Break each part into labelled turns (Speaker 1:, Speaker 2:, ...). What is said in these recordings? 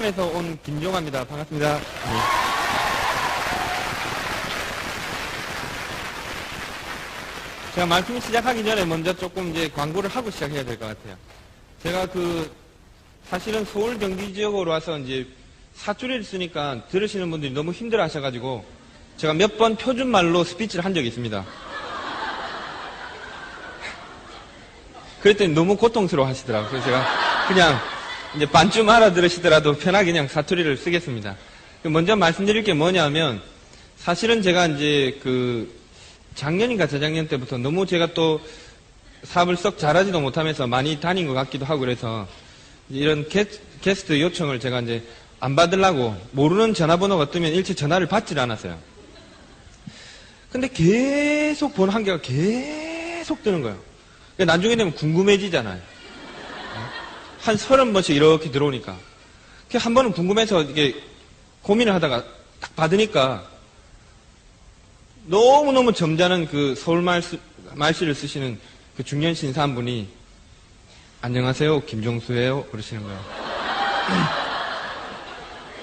Speaker 1: 부산에서 온 김종화입니다. 반갑습니다. 네. 제가 말씀 시작하기 전에 먼저 조금 이제 광고를 하고 시작해야 될 것 같아요. 제가 사실은 서울 경기 지역으로 와서 이제 사투리를 쓰니까 들으시는 분들이 너무 힘들어 하셔가지고 제가 몇 번 표준말로 스피치를 한 적이 있습니다. 그랬더니 너무 고통스러워 하시더라고요. 그래서 제가 그냥 이제 반쯤 알아들으시더라도 편하게 그냥 사투리를 쓰겠습니다. 먼저 말씀드릴 게 뭐냐면 사실은 제가 이제 작년인가 재작년 때부터 너무 제가 또 사업을 썩 잘하지도 못하면서 많이 다닌 것 같기도 하고 그래서 이런 게스트 요청을 제가 이제 안 받으려고 모르는 전화번호가 뜨면 일체 전화를 받질 않았어요. 근데 계속 번호 한 개가 계속 뜨는 거예요. 나중에 되면 궁금해지잖아요. 한 30번씩 이렇게 들어오니까. 한 번은 궁금해서 이게 고민을 하다가 딱 받으니까 너무너무 점잖은 서울 말씨를 쓰시는 그 중년 신사 한 분이 안녕하세요, 김종수예요. 그러시는 거예요.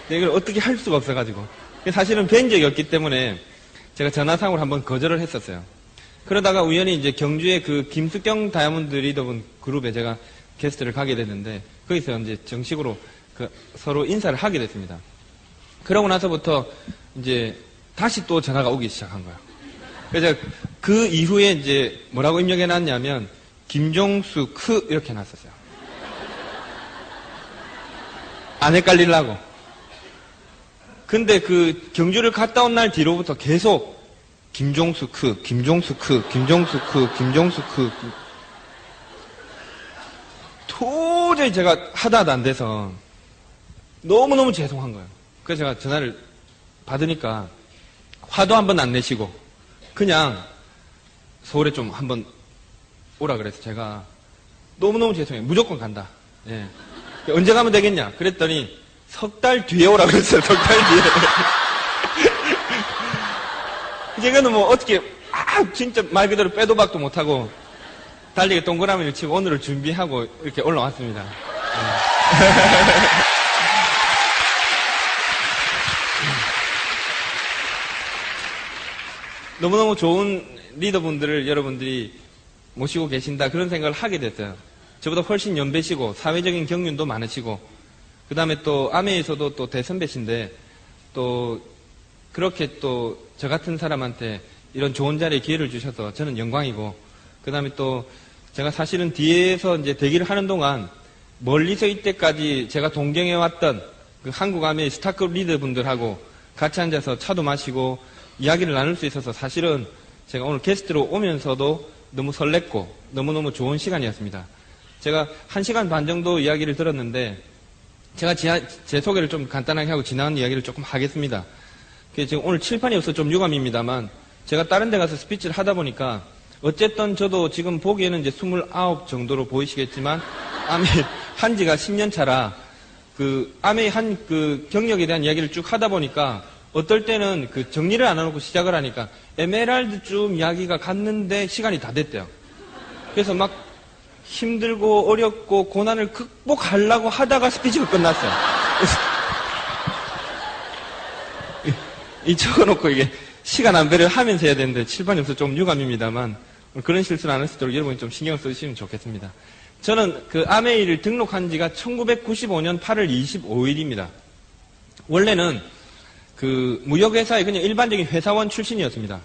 Speaker 1: 이걸 어떻게 할 수가 없어가지고. 사실은 뵌 적이 없기 때문에 제가 전화상으로 한번 거절을 했었어요. 그러다가 우연히 이제 경주의 김숙경 다이아몬드 리더분 그룹에 제가 게스트를 가게 됐는데 거기서 이제 정식으로 서로 인사를 하게 됐습니다. 그러고 나서부터 이제 다시 또 전화가 오기 시작한 거예요. 그래서 그 이후에 이제 뭐라고 입력해 놨냐면 김종수 이렇게 놨었어요. 안 헷갈리려고. 근데 경주를 갔다 온 날 뒤로부터 계속 김종수 김종수 김종수 김종수 도저히 제가 하다 안 돼서 너무너무 죄송한 거예요. 그래서 제가 전화를 받으니까 화도 한번 안 내시고 그냥 서울에 좀 한번 오라 그래서 제가 너무너무 죄송해요. 무조건 간다. 예. 언제 가면 되겠냐? 그랬더니 석 달 뒤에 오라 그랬어요. 석 달 뒤에. 이제는 뭐 어떻게 진짜 말 그대로 빼도 박도 못하고 달리기 동그라미를 치고 오늘을 준비하고 이렇게 올라왔습니다. 네. 너무너무 좋은 리더분들을 여러분들이 모시고 계신다 그런 생각을 하게 됐어요. 저보다 훨씬 연배시고 사회적인 경륜도 많으시고 그 다음에 또 아메에서도 또 대선배신데 또 그렇게 또 저 같은 사람한테 이런 좋은 자리에 기회를 주셔서 저는 영광이고 그 다음에 또 제가 사실은 뒤에서 이제 대기를 하는 동안 멀리서 이때까지 제가 동경해왔던 한국 아메의 스타급 리더분들하고 같이 앉아서 차도 마시고 이야기를 나눌 수 있어서 사실은 제가 오늘 게스트로 오면서도 너무 설렜고 너무너무 좋은 시간이었습니다. 제가 1시간 반 정도 이야기를 들었는데 제가 제 소개를 좀 간단하게 하고 지나간 이야기를 조금 하겠습니다. 지금 오늘 칠판이 없어 좀 유감입니다만 제가 다른 데 가서 스피치를 하다 보니까 어쨌든 저도 지금 보기에는 이제 29 정도로 보이시겠지만 아메 한 지가 10년 차라 아메 경력에 대한 이야기를 쭉 하다 보니까 어떨 때는 정리를 안 해놓고 시작을 하니까 에메랄드쯤 이야기가 갔는데 시간이 다 됐대요. 그래서 막 힘들고 어렵고 고난을 극복하려고 하다가 스피치가 끝났어요. 이 적어놓고 이게 시간 안배를 하면서 해야 되는데 칠판이 없어서 좀 유감입니다만 그런 실수를 안 했도록 여러분이 좀 신경을 쓰시면 좋겠습니다. 저는 아메이를 등록한 지가 1995년 8월 25일입니다. 원래는 무역회사의 그냥 일반적인 회사원 출신이었습니다.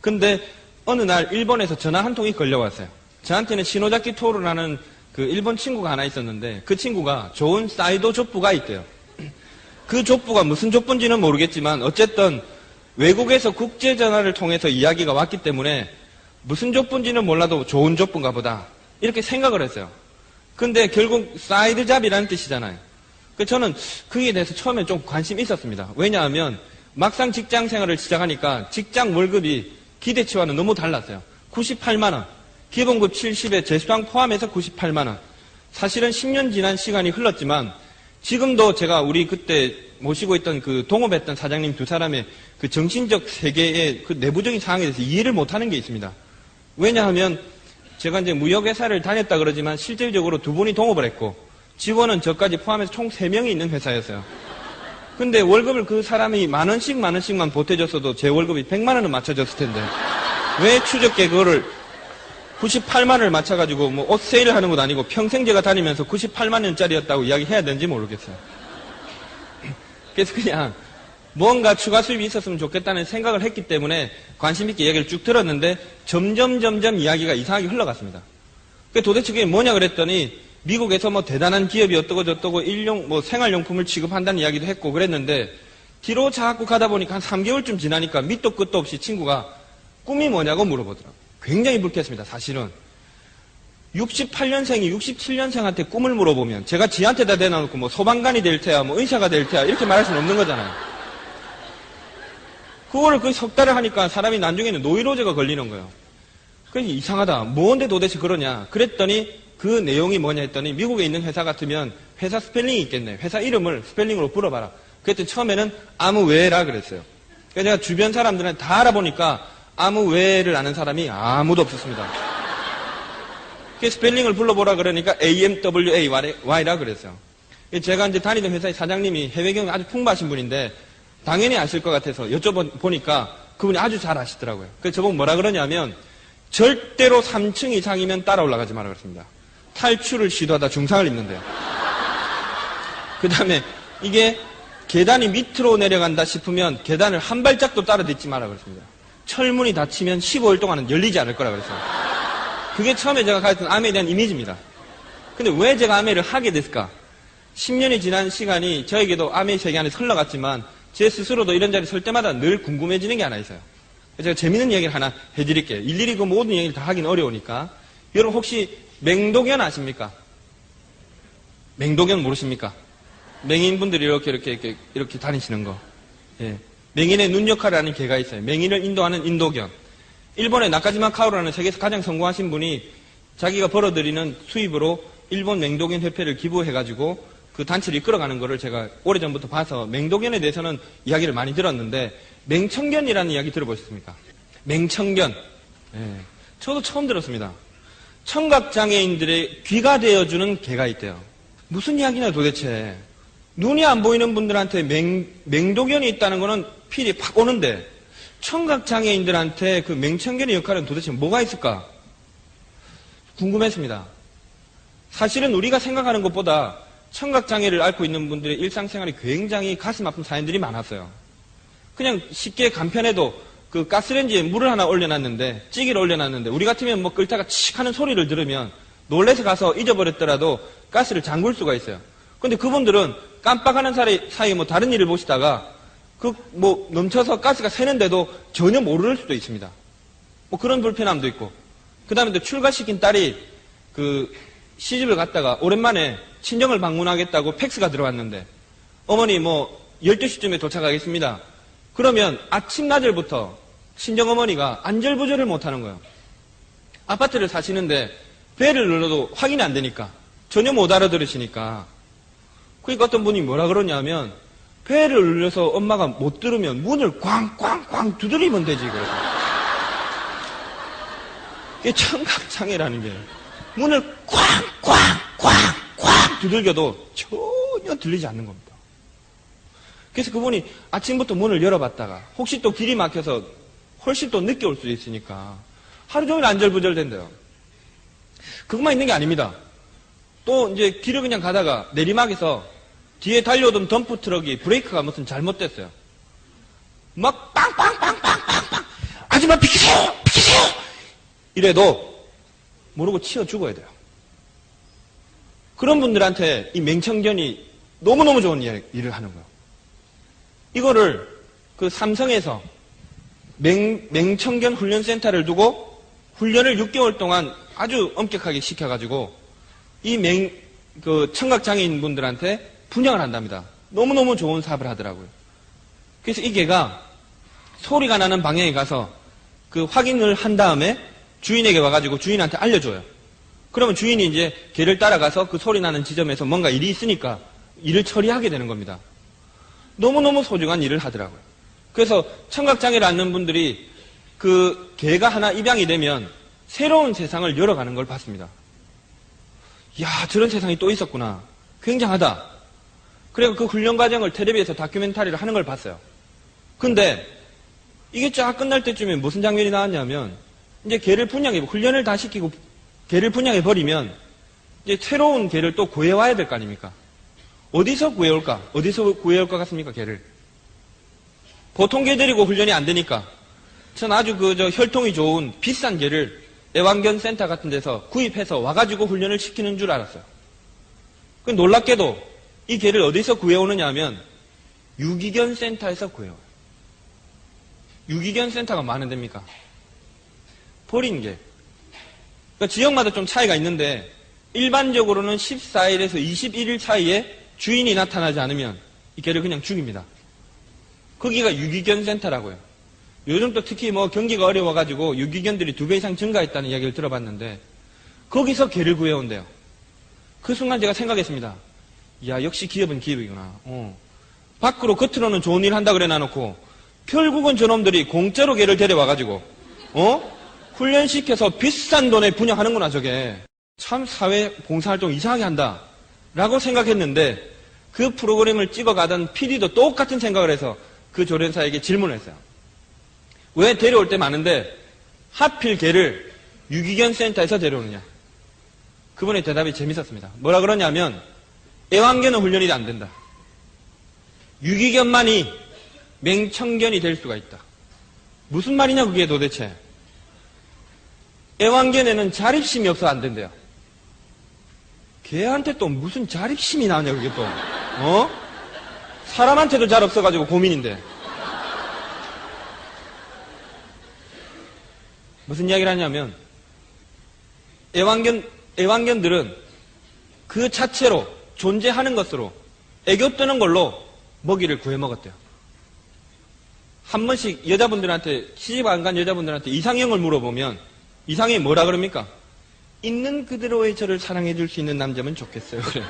Speaker 1: 근데 어느 날 일본에서 전화 한 통이 걸려왔어요. 저한테는 시노자키 토루라는 일본 친구가 하나 있었는데 그 친구가 좋은 사이도 족부가 있대요. 그 족부가 무슨 족부인지는 모르겠지만 어쨌든 외국에서 국제전화를 통해서 이야기가 왔기 때문에 무슨 족부인지는 몰라도 좋은 족부인가 보다 이렇게 생각을 했어요. 근데 결국 사이드잡이라는 뜻이잖아요. 저는 그에 대해서 처음에 좀 관심이 있었습니다. 왜냐하면 막상 직장 생활을 시작하니까 직장 월급이 기대치와는 너무 달랐어요. 98만원 기본급 70에 재수당 포함해서 98만원 사실은 10년 지난 시간이 흘렀지만 지금도 제가 우리 그때 모시고 있던 동업했던 사장님 두 사람의 정신적 세계의 내부적인 상황에 대해서 이해를 못하는 게 있습니다. 왜냐하면 제가 이제 무역회사를 다녔다 그러지만 실질적으로 두 분이 동업을 했고 직원은 저까지 포함해서 총 3명이 있는 회사였어요. 근데 월급을 그 사람이 만 원씩만 보태줬어도 제 월급이 100만 원은 맞춰졌을 텐데 왜 추적계 그거를 98만 원을 맞춰가지고 뭐 옷 세일을 하는 것도 아니고 평생 제가 다니면서 98만 원짜리였다고 이야기해야 되는지 모르겠어요. 그래서 그냥 뭔가 추가 수입이 있었으면 좋겠다는 생각을 했기 때문에 관심 있게 이야기를 쭉 들었는데 점점 이야기가 이상하게 흘러갔습니다. 도대체 그게 뭐냐 그랬더니 미국에서 뭐 대단한 기업이 어떠고 저떠고 뭐 생활용품을 취급한다는 이야기도 했고 그랬는데 뒤로 자꾸 가다 보니까 한 3개월쯤 지나니까 밑도 끝도 없이 친구가 꿈이 뭐냐고 물어보더라고요. 굉장히 불쾌했습니다. 사실은 68년생이 67년생한테 꿈을 물어보면 제가 지한테다 대놔놓고 뭐 소방관이 될 테야 뭐 의사가 될 테야 이렇게 말할 수는 없는 거잖아요. 그거를 그 석 달을 하니까 사람이 나중에는 노이로제가 걸리는 거예요. 그래서 이상하다. 뭔데 도대체 그러냐. 그랬더니 그 내용이 뭐냐 했더니 미국에 있는 회사 같으면 회사 스펠링이 있겠네. 회사 이름을 스펠링으로 불어봐라. 그랬더니 처음에는 아무웨라 그랬어요. 그래서 제가 주변 사람들한테 다 알아보니까 아무웨를 아는 사람이 아무도 없었습니다. 그 스펠링을 불러보라 그러니까 AMWAY라 그랬어요. 제가 이제 다니던 회사의 사장님이 해외 경험이 아주 풍부하신 분인데 당연히 아실 것 같아서 여쭤보니까 그분이 아주 잘 아시더라고요. 그래서 저보고 뭐라 그러냐면 절대로 3층 이상이면 따라 올라가지 마라 그랬습니다. 탈출을 시도하다 중상을 입는데요. 그 다음에 이게 계단이 밑으로 내려간다 싶으면 계단을 한 발짝도 따라 딛지 마라 그랬습니다. 철문이 닫히면 15일 동안은 열리지 않을 거라 그랬어요. 그게 처음에 제가 가졌던 아메에 대한 이미지입니다. 근데 왜 제가 아메를 하게 됐을까? 10년이 지난 시간이 저에게도 아메의 세계 안에 흘러갔지만 제 스스로도 이런 자리에 설 때마다 늘 궁금해지는 게 하나 있어요. 제가 재밌는 이야기를 하나 해드릴게요. 일일이 그 모든 이야기를 다 하긴 어려우니까. 여러분 혹시 맹독연 아십니까? 맹독연 모르십니까? 맹인분들이 이렇게 다니시는 거. 예. 맹인의 눈 역할을 하는 개가 있어요. 맹인을 인도하는 인도견. 일본의 나카지마 카오루라는 세계에서 가장 성공하신 분이 자기가 벌어들이는 수입으로 일본 맹독연 협회를 기부해가지고 그 단체를 이끌어가는 거를 제가 오래전부터 봐서 맹독연에 대해서는 이야기를 많이 들었는데 맹청견이라는 이야기 들어보셨습니까? 맹청견. 예. 저도 처음 들었습니다. 청각장애인들의 귀가 되어주는 개가 있대요. 무슨 이야기냐 도대체. 눈이 안 보이는 분들한테 맹독연이 있다는 거는 필이 팍 오는데 청각장애인들한테 그 맹청견의 역할은 도대체 뭐가 있을까? 궁금했습니다. 사실은 우리가 생각하는 것보다 청각장애를 앓고 있는 분들의 일상생활이 굉장히 가슴 아픈 사연들이 많았어요. 그냥 쉽게 간편해도 그 가스레인지에 물을 하나 올려놨는데 찌개를 올려놨는데 우리 같으면 뭐 끓다가 칙 하는 소리를 들으면 놀래서 가서 잊어버렸더라도 가스를 잠글 수가 있어요. 근데 그분들은 깜빡하는 사이에 뭐 다른 일을 보시다가 뭐 넘쳐서 가스가 새는데도 전혀 모를 수도 있습니다. 뭐 그런 불편함도 있고. 그 다음에 또 출가시킨 딸이 그 시집을 갔다가 오랜만에 친정을 방문하겠다고 팩스가 들어왔는데 어머니 뭐 12시쯤에 도착하겠습니다. 그러면 아침 낮을부터 친정어머니가 안절부절을 못하는 거예요. 아파트를 사시는데 벨을 눌러도 확인이 안 되니까 전혀 못 알아들으시니까 그러니까 어떤 분이 뭐라 그러냐면 벨을 눌러서 엄마가 못 들으면 문을 꽝꽝꽝 두드리면 되지 그래서 이게 청각장애라는 게 문을 꽝꽝꽝꽝 두들겨도 전혀 들리지 않는 겁니다. 그래서 그분이 아침부터 문을 열어봤다가 혹시 또 길이 막혀서 훨씬 또 늦게 올 수도 있으니까 하루 종일 안절부절된대요. 그것만 있는 게 아닙니다. 또 이제 길을 그냥 가다가 내리막에서 뒤에 달려오던 덤프트럭이 브레이크가 무슨 잘못됐어요. 막 빵빵빵빵빵빵 아줌마 비키세요 비키세요 이래도 모르고 치여 죽어야 돼요. 그런 분들한테 이 맹청견이 너무너무 좋은 일을 하는 거예요. 이거를 그 삼성에서 맹청견 훈련센터를 두고 훈련을 6개월 동안 아주 엄격하게 시켜가지고 이 그 청각장애인 분들한테 분양을 한답니다. 너무너무 좋은 사업을 하더라고요. 그래서 이 개가 소리가 나는 방향에 가서 그 확인을 한 다음에 주인에게 와가지고 주인한테 알려줘요. 그러면 주인이 이제 개를 따라가서 그 소리 나는 지점에서 뭔가 일이 있으니까 일을 처리하게 되는 겁니다. 너무너무 소중한 일을 하더라고요. 그래서 청각장애를 앓는 분들이 그 개가 하나 입양이 되면 새로운 세상을 열어가는 걸 봤습니다. 이야, 저런 세상이 또 있었구나. 굉장하다. 그리고 그 훈련 과정을 텔레비에서 다큐멘터리를 하는 걸 봤어요. 근데 이게 쫙 끝날 때쯤에 무슨 장면이 나왔냐면 이제 개를 훈련을 다 시키고 개를 분양해버리면 이제 새로운 개를 또 구해와야 될 거 아닙니까? 어디서 구해올까? 어디서 구해올 것 같습니까, 개를? 보통 개 데리고 훈련이 안 되니까 전 아주 혈통이 좋은 비싼 개를 애완견 센터 같은 데서 구입해서 와가지고 훈련을 시키는 줄 알았어요. 놀랍게도 이 개를 어디서 구해오느냐 하면 유기견 센터에서 구해와요. 유기견 센터가 많은 데입니까? 버린 개. 그러니까 지역마다 좀 차이가 있는데 일반적으로는 14일에서 21일 사이에 주인이 나타나지 않으면 이 개를 그냥 죽입니다. 거기가 유기견 센터라고요. 요즘 또 특히 경기가 어려워가지고 유기견들이 2배 이상 증가했다는 이야기를 들어봤는데 거기서 개를 구해온대요. 그 순간 제가 생각했습니다. 야, 역시 기업은 기업이구나. 밖으로 겉으로는 좋은 일 한다 그래 놔놓고 결국은 저놈들이 공짜로 개를 데려와가지고 훈련시켜서 비싼 돈에 분양하는구나 저게. 참 사회 봉사활동 이상하게 한다 라고 생각했는데 그 프로그램을 찍어가던 PD도 똑같은 생각을 해서 그 조련사에게 질문을 했어요. 왜 데려올 때 많은데 하필 개를 유기견 센터에서 데려오느냐. 그분의 대답이 재밌었습니다. 뭐라 그러냐면 애완견은 훈련이 안 된다. 유기견만이 맹청견이 될 수가 있다. 무슨 말이냐 그게 도대체. 애완견에는 자립심이 없어 안 된대요. 개한테 또 무슨 자립심이 나오냐 그게 또. 사람한테도 잘 없어가지고 고민인데. 무슨 이야기를 하냐면 애완견들은 그 자체로 존재하는 것으로 애교 뜨는 걸로 먹이를 구해 먹었대요. 한 번씩 여자분들한테 시집 안 간 여자분들한테 이상형을 물어보면 이상형이 뭐라 그럽니까? 있는 그대로의 저를 사랑해 줄 수 있는 남자면 좋겠어요. 그래.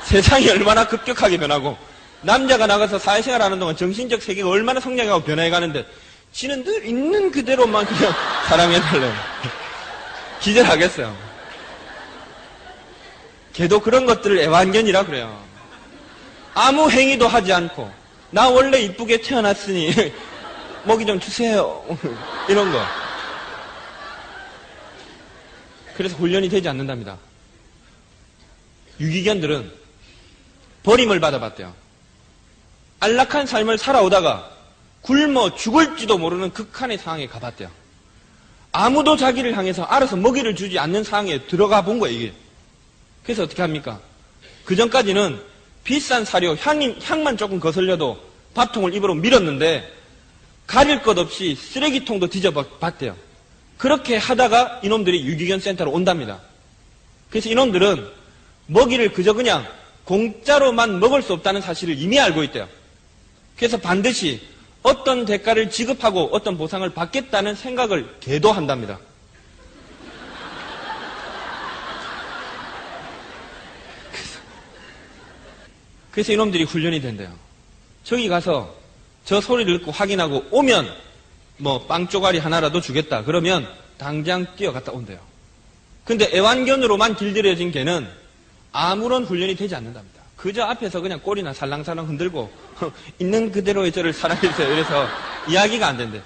Speaker 1: 세상이 얼마나 급격하게 변하고 남자가 나가서 사회생활하는 동안 정신적 세계가 얼마나 성장하고 변해가는데 지는 늘 있는 그대로만 그냥 사랑해달래요. 기절하겠어요. 걔도 그런 것들을 애완견이라 그래요. 아무 행위도 하지 않고 나 원래 이쁘게 태어났으니 먹이 좀 주세요. 이런 거. 그래서 훈련이 되지 않는답니다. 유기견들은 버림을 받아봤대요. 안락한 삶을 살아오다가 굶어 죽을지도 모르는 극한의 상황에 가봤대요. 아무도 자기를 향해서 알아서 먹이를 주지 않는 상황에 들어가 본 거예요, 이게. 그래서 어떻게 합니까? 그 전까지는 비싼 사료, 향만 조금 거슬려도 밥통을 입으로 밀었는데 가릴 것 없이 쓰레기통도 뒤져봤대요. 그렇게 하다가 이놈들이 유기견 센터로 온답니다. 그래서 이놈들은 먹이를 그저 그냥 공짜로만 먹을 수 없다는 사실을 이미 알고 있대요. 그래서 반드시 어떤 대가를 지급하고 어떤 보상을 받겠다는 생각을 계도한답니다. 그래서 이놈들이 훈련이 된대요. 저기 가서 저 소리를 듣고 확인하고 오면 빵 쪼가리 하나라도 주겠다. 그러면 당장 뛰어갔다 온대요. 근데 애완견으로만 길들여진 개는 아무런 훈련이 되지 않는답니다. 그저 앞에서 그냥 꼬리나 살랑살랑 흔들고 있는 그대로의 저를 사랑해주세요. 이래서 이야기가 안 된대.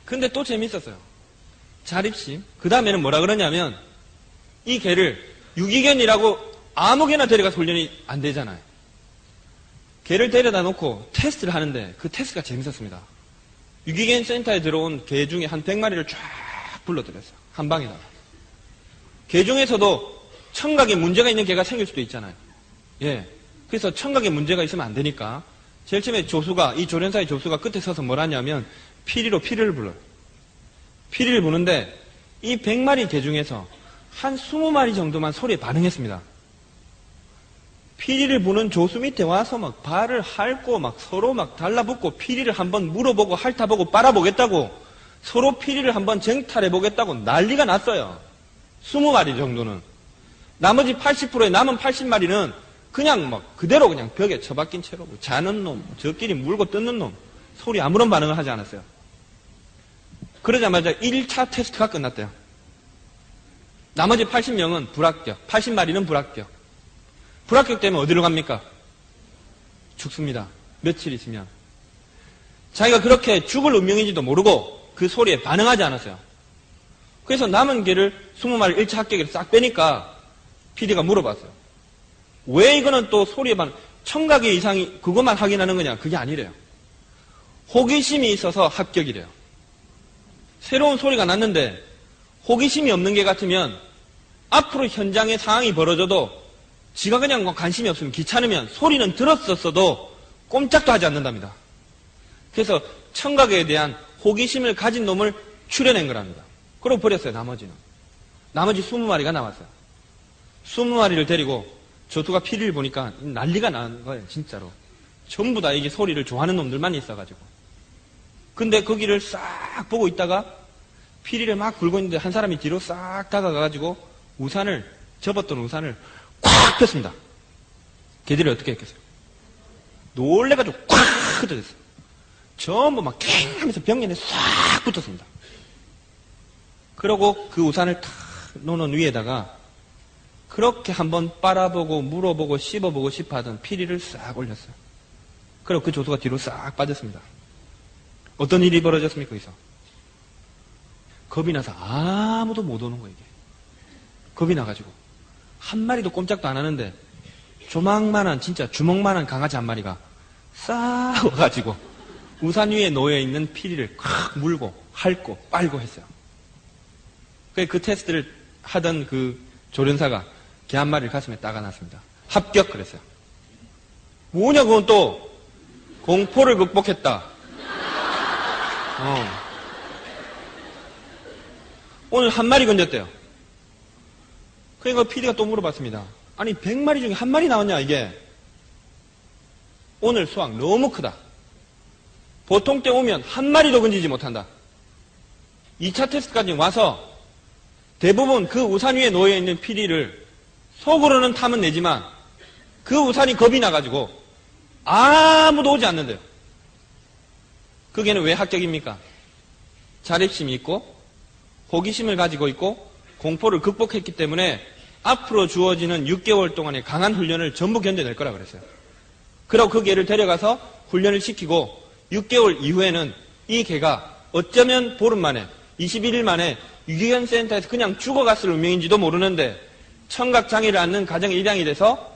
Speaker 1: 근데 또 재밌었어요. 자립심. 그 다음에는 뭐라 그러냐면 이 개를 유기견이라고 아무 개나 데려가서 훈련이 안 되잖아요. 개를 데려다 놓고 테스트를 하는데 그 테스트가 재밌었습니다. 유기견 센터에 들어온 개 중에 한 100마리를 쫙 불러들였어요. 한 방에다가. 개 중에서도 청각에 문제가 있는 개가 생길 수도 있잖아요. 예. 그래서 청각에 문제가 있으면 안 되니까 제일 처음에 이 조련사의 조수가 끝에 서서 뭘 하냐면 피리로 피리를 불러요. 피리를 부는데 이 100마리 개 중에서 한 20마리 정도만 소리에 반응했습니다. 피리를 부는 조수 밑에 와서 막 발을 핥고 막 서로 막 달라붙고 피리를 한번 물어보고 핥아보고 빨아보겠다고 서로 피리를 한번 쟁탈해보겠다고 난리가 났어요. 20마리 정도는. 나머지 80%의 남은 80마리는 그냥 막 그대로 그냥 벽에 처박힌 채로 자는 놈, 저끼리 물고 뜯는 놈, 소리 아무런 반응을 하지 않았어요. 그러자마자 1차 테스트가 끝났대요. 나머지 80명은 불합격, 80마리는 불합격. 불합격되면 어디로 갑니까? 죽습니다. 며칠 있으면. 자기가 그렇게 죽을 운명인지도 모르고 그 소리에 반응하지 않았어요. 그래서 남은 개를 20마리 1차 합격으로 싹 빼니까 PD가 물어봤어요. 왜 이거는 또 소리에 청각의 이상이 그것만 확인하는 거냐? 그게 아니래요. 호기심이 있어서 합격이래요. 새로운 소리가 났는데 호기심이 없는 개 같으면 앞으로 현장에 상황이 벌어져도 지가 그냥 관심이 없으면 귀찮으면 소리는 들었었어도 꼼짝도 하지 않는답니다. 그래서 청각에 대한 호기심을 가진 놈을 추려낸 거랍니다. 그러고 버렸어요, 나머지는. 나머지 20마리가 남았어요. 20마리를 데리고 조수가 피리를 보니까 난리가 난 거예요, 진짜로. 전부 다 이게 소리를 좋아하는 놈들만 있어가지고. 근데 거기를 싹 보고 있다가 피리를 막 불고 있는데 한 사람이 뒤로 싹 다가가가지고 접었던 우산을 콱 폈습니다. 걔들이 어떻게 했겠어요? 놀래가지고 콱 흩어졌어요. 전부 막 캥 하면서 벽면에 싹 붙었습니다. 그러고 그 우산을 탁 놓는 위에다가 그렇게 한번 빨아보고 물어보고 씹어보고 싶어 하던 피리를 싹 올렸어요. 그리고 그 조수가 뒤로 싹 빠졌습니다. 어떤 일이 벌어졌습니까, 거기서? 겁이 나서 아무도 못 오는 거예요, 이게. 겁이 나가지고. 한 마리도 꼼짝도 안 하는데 조망만한, 진짜 주먹만한 강아지 한 마리가 싹 와가지고 우산 위에 놓여있는 피리를 콱 물고 핥고 빨고 했어요. 그 테스트를 하던 그 조련사가 개 한 마리를 가슴에 따가놨습니다. 합격 그랬어요. 뭐냐 그건 또 공포를 극복했다. 오늘 한 마리 건졌대요. 그러니까 PD가 또 물어봤습니다. 아니 100마리 중에 한 마리 나왔냐 이게. 오늘 수확 너무 크다. 보통 때 오면 한 마리도 건지지 못한다. 2차 테스트까지 와서 대부분 그 우산 위에 놓여있는 피리를 속으로는 탐은 내지만 그 우산이 겁이 나가지고 아무도 오지 않는데요. 그게는 왜 합격입니까? 자립심이 있고 호기심을 가지고 있고 공포를 극복했기 때문에 앞으로 주어지는 6개월 동안의 강한 훈련을 전부 견뎌낼 거라 그랬어요. 그리고 그 개를 데려가서 훈련을 시키고 6개월 이후에는 이 개가 어쩌면 보름 만에 21일 만에 유기견센터에서 그냥 죽어갔을 운명인지도 모르는데 청각장애를 앓는 가정의 일양이 돼서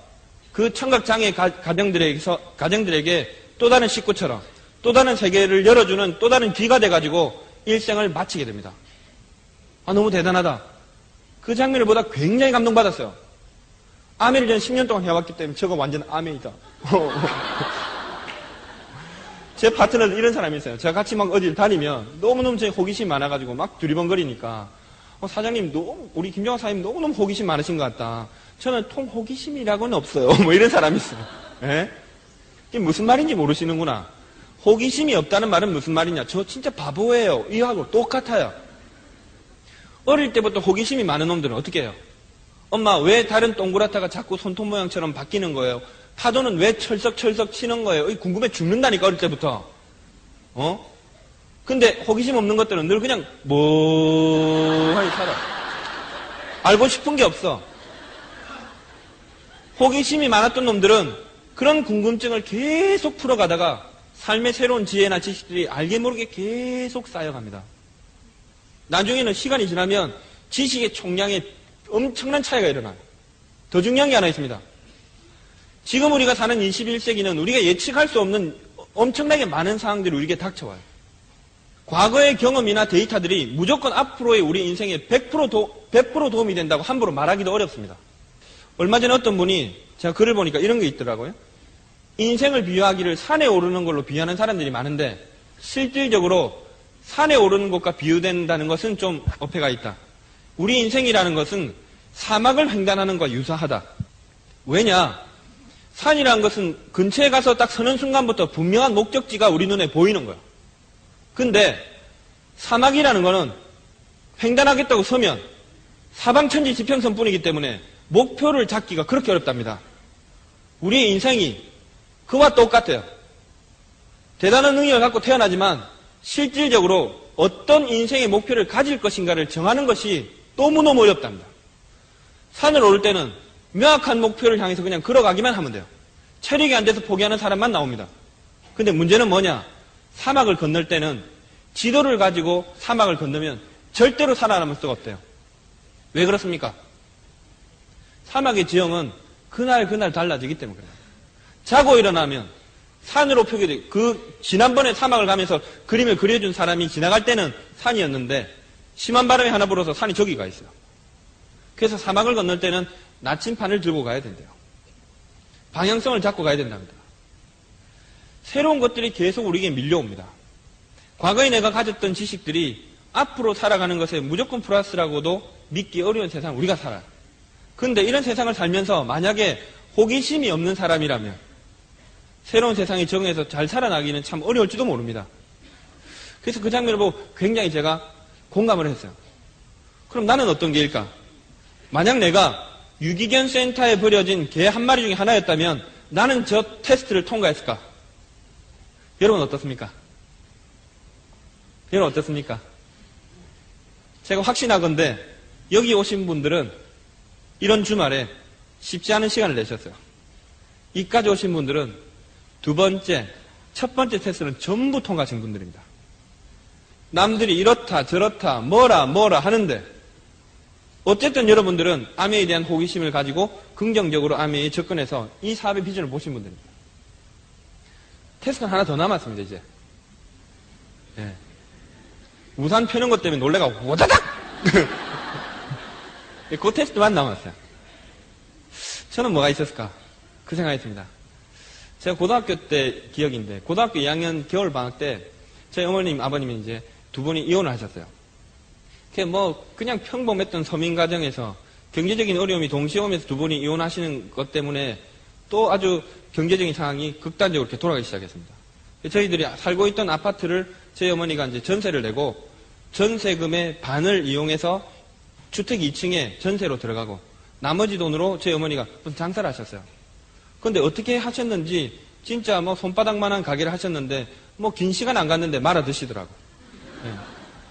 Speaker 1: 그 청각장애 가정들에게 또 다른 식구처럼 또 다른 세계를 열어주는 또 다른 귀가 돼가지고 일생을 마치게 됩니다. 너무 대단하다. 그 장면을 보다 굉장히 감동받았어요. 아메를 전 10년 동안 해왔기 때문에 저거 완전 아메이다. 제 파트너도 이런 사람이 있어요. 제가 같이 막 어딜 다니면 너무너무 제 호기심이 많아가지고 막 두리번거리니까 사장님 우리 김정학 사장님 너무너무 호기심 많으신 것 같다. 저는 통 호기심이라고는 없어요. 뭐 이런 사람이 있어요. 예? 이게 무슨 말인지 모르시는구나. 호기심이 없다는 말은 무슨 말이냐. 저 진짜 바보예요. 이하고 똑같아요. 어릴 때부터 호기심이 많은 놈들은 어떻게 해요? 엄마 왜 다른 동그랗다가 자꾸 손톱 모양처럼 바뀌는 거예요? 파도는 왜 철썩철썩 치는 거예요? 궁금해 죽는다니까 어릴 때부터. 근데 호기심 없는 것들은 늘 그냥 멍하니 살아. 알고 싶은 게 없어. 호기심이 많았던 놈들은 그런 궁금증을 계속 풀어가다가 삶의 새로운 지혜나 지식들이 알게 모르게 계속 쌓여갑니다. 나중에는 시간이 지나면 지식의 총량에 엄청난 차이가 일어나요. 더 중요한 게 하나 있습니다. 지금 우리가 사는 21세기는 우리가 예측할 수 없는 엄청나게 많은 상황들이 우리에게 닥쳐와요. 과거의 경험이나 데이터들이 무조건 앞으로의 우리 인생에 100% 도움이 된다고 함부로 말하기도 어렵습니다. 얼마 전에 어떤 분이 제가 글을 보니까 이런 게 있더라고요. 인생을 비유하기를 산에 오르는 걸로 비유하는 사람들이 많은데 실질적으로 산에 오르는 것과 비유된다는 것은 좀 어폐가 있다. 우리 인생이라는 것은 사막을 횡단하는 것과 유사하다. 왜냐? 산이라는 것은 근처에 가서 딱 서는 순간부터 분명한 목적지가 우리 눈에 보이는 거야. 근데 사막이라는 거는 횡단하겠다고 서면 사방천지 지평선뿐이기 때문에 목표를 잡기가 그렇게 어렵답니다. 우리의 인생이 그와 똑같아요. 대단한 능력을 갖고 태어나지만 실질적으로 어떤 인생의 목표를 가질 것인가를 정하는 것이 너무너무 어렵답니다. 산을 오를 때는 명확한 목표를 향해서 그냥 걸어가기만 하면 돼요. 체력이 안 돼서 포기하는 사람만 나옵니다. 근데 문제는 뭐냐? 사막을 건널 때는 지도를 가지고 사막을 건너면 절대로 살아남을 수가 없대요. 왜 그렇습니까? 사막의 지형은 그날 달라지기 때문에 그래요. 자고 일어나면 산으로 표기돼. 지난번에 사막을 가면서 그림을 그려준 사람이 지나갈 때는 산이었는데 심한 바람이 하나 불어서 산이 저기 가 있어요. 그래서 사막을 건널 때는 나침판을 들고 가야 된대요. 방향성을 잡고 가야 된답니다. 새로운 것들이 계속 우리에게 밀려옵니다. 과거에 내가 가졌던 지식들이 앞으로 살아가는 것에 무조건 플러스라고도 믿기 어려운 세상을 우리가 살아요. 그런데 이런 세상을 살면서 만약에 호기심이 없는 사람이라면 새로운 세상에 적응해서 잘 살아나기는 참 어려울지도 모릅니다. 그래서 그 장면을 보고 굉장히 제가 공감을 했어요. 그럼 나는 어떤 개일까? 만약 내가 유기견 센터에 버려진 개 한 마리 중에 하나였다면 나는 저 테스트를 통과했을까? 여러분 어떻습니까? 여러분 어떻습니까? 제가 확신하건대 여기 오신 분들은 이런 주말에 쉽지 않은 시간을 내셨어요. 이까지 오신 분들은 두 번째, 첫 번째 테스트는 전부 통과하신 분들입니다. 남들이 이렇다 저렇다 뭐라 하는데 어쨌든 여러분들은 아메에 대한 호기심을 가지고 긍정적으로 아메에 접근해서 이 사업의 비전을 보신 분들입니다. 테스트는 하나 더 남았습니다, 이제. 네. 우산 펴는 것 때문에 놀래가 오다닥! 그 테스트만 남았어요. 저는 뭐가 있었을까? 그 생각했습니다. 제가 고등학교 때 기억인데, 고등학교 2학년 겨울방학 때, 저희 어머님, 아버님이 이제 두 분이 이혼을 하셨어요. 그냥 평범했던 서민 가정에서 경제적인 어려움이 동시에 오면서 두 분이 이혼하시는 것 때문에 또 아주 경제적인 상황이 극단적으로 이렇게 돌아가기 시작했습니다. 저희들이 살고 있던 아파트를 저희 어머니가 이제 전세를 내고 전세금의 반을 이용해서 주택 2층에 전세로 들어가고 나머지 돈으로 저희 어머니가 무슨 장사를 하셨어요. 그런데 어떻게 하셨는지 진짜 뭐 손바닥만한 가게를 하셨는데 뭐 긴 시간 안 갔는데 말아 드시더라고. 네.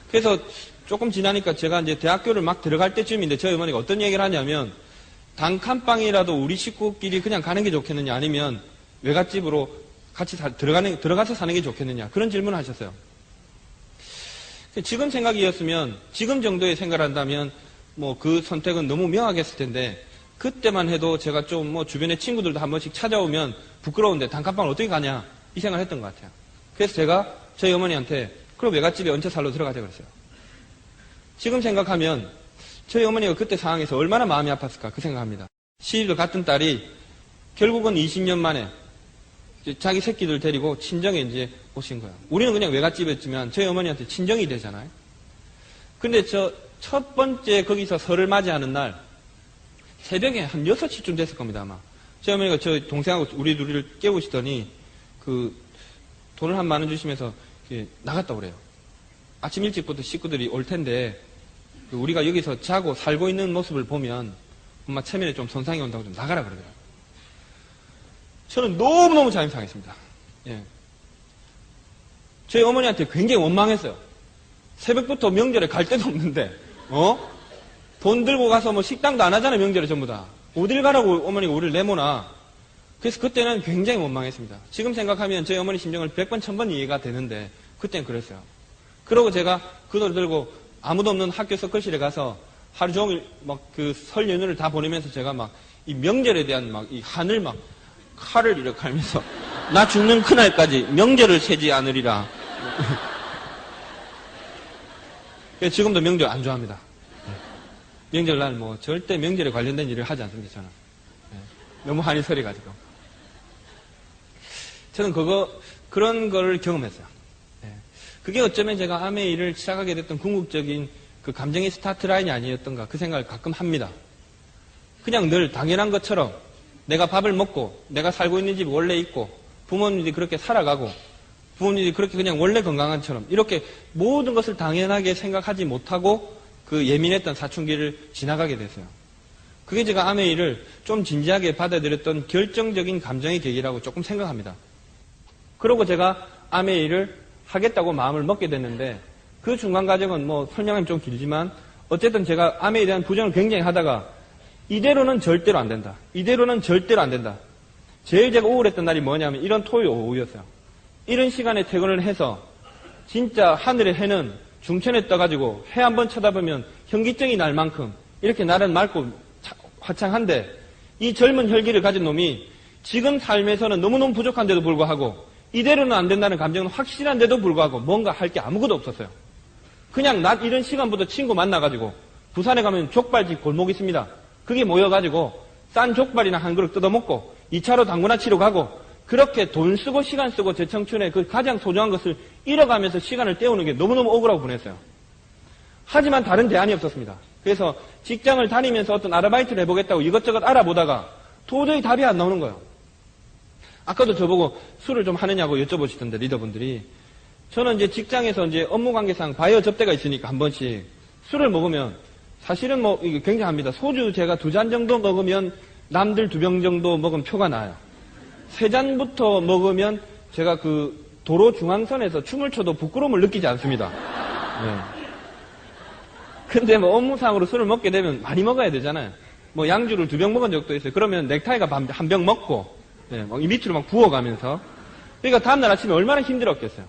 Speaker 1: 그래서 조금 지나니까 제가 이제 대학교를 막 들어갈 때쯤인데 저희 어머니가 어떤 얘기를 하냐면 단칸방이라도 우리 식구끼리 그냥 가는 게 좋겠느냐 아니면 외갓집으로 같이 들어가서 사는 게 좋겠느냐 그런 질문을 하셨어요. 지금 생각이었으면 지금 정도의 생각을 한다면 뭐 그 선택은 너무 명확했을 텐데 그때만 해도 제가 좀 뭐 주변에 친구들도 한 번씩 찾아오면 부끄러운데 단칸방을 어떻게 가냐 이 생각을 했던 것 같아요. 그래서 제가 저희 어머니한테 그럼 외갓집에 얹혀 살러 들어가자 그랬어요. 지금 생각하면 저희 어머니가 그때 상황에서 얼마나 마음이 아팠을까 그 생각합니다. 시집을 갔던 딸이 결국은 20년 만에 자기 새끼들 데리고 친정에 이제 오신 거예요. 우리는 그냥 외갓집이었지만 저희 어머니한테 친정이 되잖아요. 근데 첫 번째 거기서 설을 맞이하는 날 새벽에 한 6시쯤 됐을 겁니다 아마. 저희 어머니가 저희 동생하고 우리 둘이를 깨우시더니 그 돈을 한 10,000원 주시면서 나갔다 오래요. 아침 일찍부터 식구들이 올 텐데 우리가 여기서 자고 살고 있는 모습을 보면 엄마 체면에 좀 손상이 온다고 좀 나가라 그러더라고요. 저는 너무너무 자존심 상했습니다. 예. 저희 어머니한테 굉장히 원망했어요. 새벽부터 명절에 갈 데도 없는데 돈 들고 가서 뭐 식당도 안 하잖아요 명절에 전부 다. 어딜 가라고 어머니가 우리를 내모나. 그래서 그때는 굉장히 원망했습니다. 지금 생각하면 저희 어머니 심정을 100번 1000번 이해가 되는데 그때는 그랬어요. 그러고 제가 그 돈을 들고 아무도 없는 학교 서클실에 가서 하루 종일 막 그 설 연휴를 다 보내면서 제가 막 이 명절에 대한 막 이 한을 막 칼을 이렇게 갈면서 나 죽는 그날까지 명절을 세지 않으리라. 지금도 명절 안 좋아합니다. 명절날 뭐 절대 명절에 관련된 일을 하지 않습니다 저는. 너무 한이 서려가지고. 저는 그런 걸 경험했어요. 그게 어쩌면 제가 아메 일을 시작하게 됐던 궁극적인 그 감정의 스타트 라인이 아니었던가 그 생각을 가끔 합니다. 그냥 늘 당연한 것처럼 내가 밥을 먹고 내가 살고 있는 집이 원래 있고 부모님들이 그렇게 살아가고 부모님들이 그렇게 그냥 원래 건강한 것처럼 이렇게 모든 것을 당연하게 생각하지 못하고 그 예민했던 사춘기를 지나가게 됐어요. 그게 제가 아메 일을 좀 진지하게 받아들였던 결정적인 감정의 계기라고 조금 생각합니다. 그러고 제가 아메 일을 하겠다고 마음을 먹게 됐는데 그 중간 과정은 뭐 설명하면 좀 길지만 어쨌든 제가 아메에 대한 부정을 굉장히 하다가 이대로는 절대로 안 된다. 이대로는 절대로 안 된다. 제일 제가 우울했던 날이 뭐냐면 이런 토요일 오후였어요. 이런 시간에 퇴근을 해서 진짜 하늘의 해는 중천에 떠가지고 해 한번 쳐다보면 현기증이 날 만큼 이렇게 날은 맑고 화창한데 이 젊은 혈기를 가진 놈이 지금 삶에서는 너무너무 부족한데도 불구하고 이대로는 안 된다는 감정은 확실한데도 불구하고 뭔가 할 게 아무것도 없었어요. 그냥 낮 이런 시간부터 친구 만나가지고 부산에 가면 족발집 골목 있습니다. 그게 모여가지고 싼 족발이나 한 그릇 뜯어먹고 2차로 당구나 치러 가고 그렇게 돈 쓰고 시간 쓰고 제 청춘에 그 가장 소중한 것을 잃어가면서 시간을 때우는 게 너무너무 억울하고 보냈어요. 하지만 다른 대안이 없었습니다. 그래서 직장을 다니면서 어떤 아르바이트를 해보겠다고 이것저것 알아보다가 도저히 답이 안 나오는 거예요. 아까도 저보고 술을 좀 하느냐고 여쭤보시던데 리더분들이 저는 이제 직장에서 이제 업무 관계상 바이어 접대가 있으니까 한 번씩 술을 먹으면 사실은 뭐 이게 굉장합니다. 소주 제가 2잔 정도 먹으면 남들 2병 정도 먹으면 표가 나요. 3잔부터 먹으면 제가 그 도로 중앙선에서 춤을 춰도 부끄러움을 느끼지 않습니다. 네. 근데 뭐 업무상으로 술을 먹게 되면 많이 먹어야 되잖아요. 뭐 양주를 2병 먹은 적도 있어요. 그러면 넥타이가 한 병 먹고 네, 이 밑으로 막 부어가면서 그러니까 다음날 아침에 얼마나 힘들었겠어요.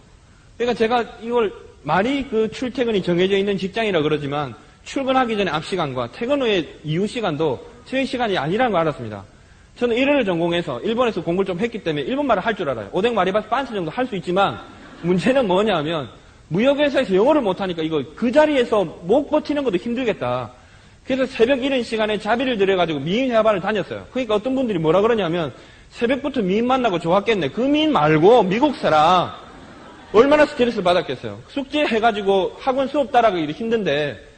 Speaker 1: 그러니까 제가 이걸 말이 그 출퇴근이 정해져 있는 직장이라 그러지만 출근하기 전에 앞 시간과 퇴근 후에 이후 시간도 제 시간이 아니라는 걸 알았습니다. 저는 일어를 전공해서 일본에서 공부를 좀 했기 때문에 일본말을 할 줄 알아요. 오뎅 마리바스 빤스 정도 할 수 있지만 문제는 뭐냐면 무역회사에서 영어를 못하니까 이거 그 자리에서 못 버티는 것도 힘들겠다. 그래서 새벽 이른 시간에 자비를 들여가지고 미인 회화반을 다녔어요. 그러니까 어떤 분들이 뭐라 그러냐면 새벽부터 미인 만나고 좋았겠네. 그 미인 말고 미국 사람 얼마나 스트레스 받았겠어요. 숙제 해가지고 학원 수업 따라가기도 힘든데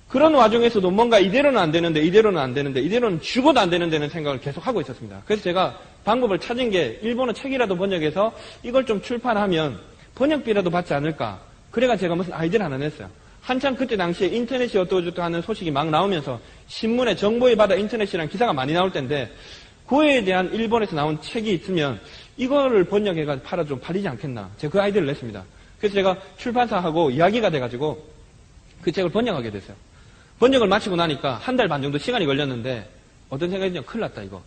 Speaker 1: 그런 와중에서도 뭔가 이대로는 안 되는데 이대로는 죽어도 안 되는데는 생각을 계속 하고 있었습니다. 그래서 제가 방법을 찾은 게 일본어 책이라도 번역해서 이걸 좀 출판하면 번역비라도 받지 않을까. 그래가 제가 무슨 아이디어를 하나 냈어요. 한참 그때 당시에 인터넷이 어떠저떠 하는 소식이 막 나오면서 신문에 정보의 바다 인터넷이라는 기사가 많이 나올 텐데 그에 대한 일본에서 나온 책이 있으면 이거를 번역해서 팔아 좀 팔리지 않겠나. 제가 그 아이디어를 냈습니다. 그래서 제가 출판사하고 이야기가 돼가지고 그 책을 번역하게 됐어요. 번역을 마치고 나니까 1달 반 정도 시간이 걸렸는데 어떤 생각이 드냐. 큰일 났다 이거.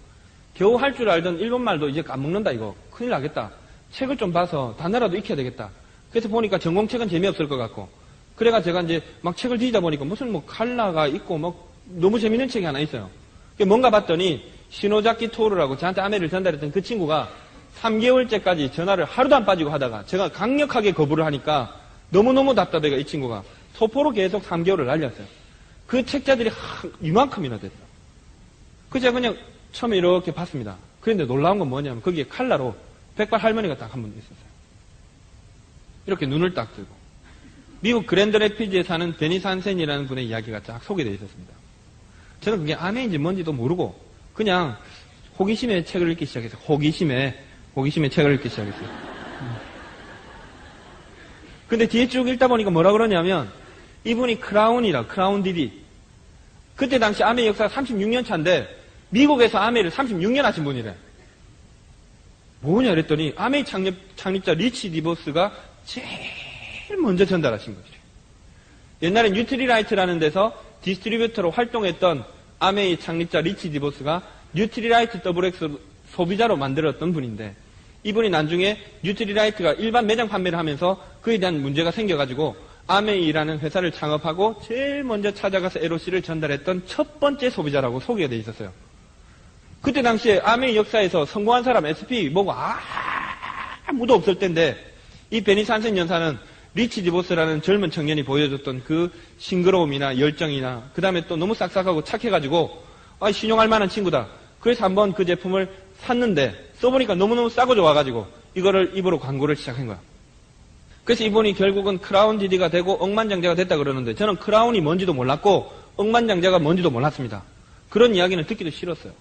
Speaker 1: 겨우 할 줄 알던 일본말도 이제 까먹는다 이거. 큰일 나겠다. 책을 좀 봐서 단어라도 익혀야 되겠다. 그래서 보니까 전공책은 재미없을 것 같고 그래가 제가 이제 막 책을 뒤지다 보니까 무슨 뭐 칼라가 있고 막 너무 재밌는 책이 하나 있어요. 뭔가 봤더니 시노자키 토르라고 저한테 아메를 전달했던 그 친구가 3개월째까지 전화를 하루도 안 빠지고 하다가 제가 강력하게 거부를 하니까 너무너무 답답해가 이 친구가 소포로 계속 3개월을 날렸어요. 그 책자들이 이만큼이나 됐어요. 그래서 제가 그냥 처음에 이렇게 봤습니다. 그런데 놀라운 건 뭐냐면 거기에 칼라로 백발 할머니가 딱 한 분 있었어요. 이렇게 눈을 딱 뜨고 미국 그랜드 레피지에 사는 데니스 한센이라는 분의 이야기가 쫙 소개되어 있었습니다. 저는 그게 아메인지 뭔지도 모르고 그냥 호기심에 책을 읽기 시작했어요. 호기심에 책을 읽기 시작했어요. 근데 뒤에 쭉 읽다 보니까 뭐라 그러냐면 이분이 크라운 디디. 그때 당시 아메 역사가 36년 차인데 미국에서 아메를 36년 하신 분이래. 뭐냐 그랬더니 아메 창립자 리치 디보스가 제일 먼저 전달하신 거죠. 옛날에 뉴트리라이트라는 데서 디스트리뷰터로 활동했던 아메이 창립자 리치 디보스가 뉴트리라이트 WX 소비자로 만들었던 분인데 이분이 나중에 뉴트리라이트가 일반 매장 판매를 하면서 그에 대한 문제가 생겨가지고 아메이라는 회사를 창업하고 제일 먼저 찾아가서 LOC를 전달했던 첫 번째 소비자라고 소개가 돼 있었어요. 그때 당시에 아메이 역사에서 성공한 사람 SP 뭐고 아무도 없을 텐데 이 베니스 한센 여사는 리치 디보스라는 젊은 청년이 보여줬던 그 싱그러움이나 열정이나 그 다음에 또 너무 싹싹하고 착해가지고 신용할 만한 친구다. 그래서 한번 그 제품을 샀는데 써보니까 너무너무 싸고 좋아가지고 이거를 입으로 광고를 시작한 거야. 그래서 이분이 결국은 크라운 디디가 되고 억만장자가 됐다 그러는데 저는 크라운이 뭔지도 몰랐고 억만장자가 뭔지도 몰랐습니다. 그런 이야기는 듣기도 싫었어요.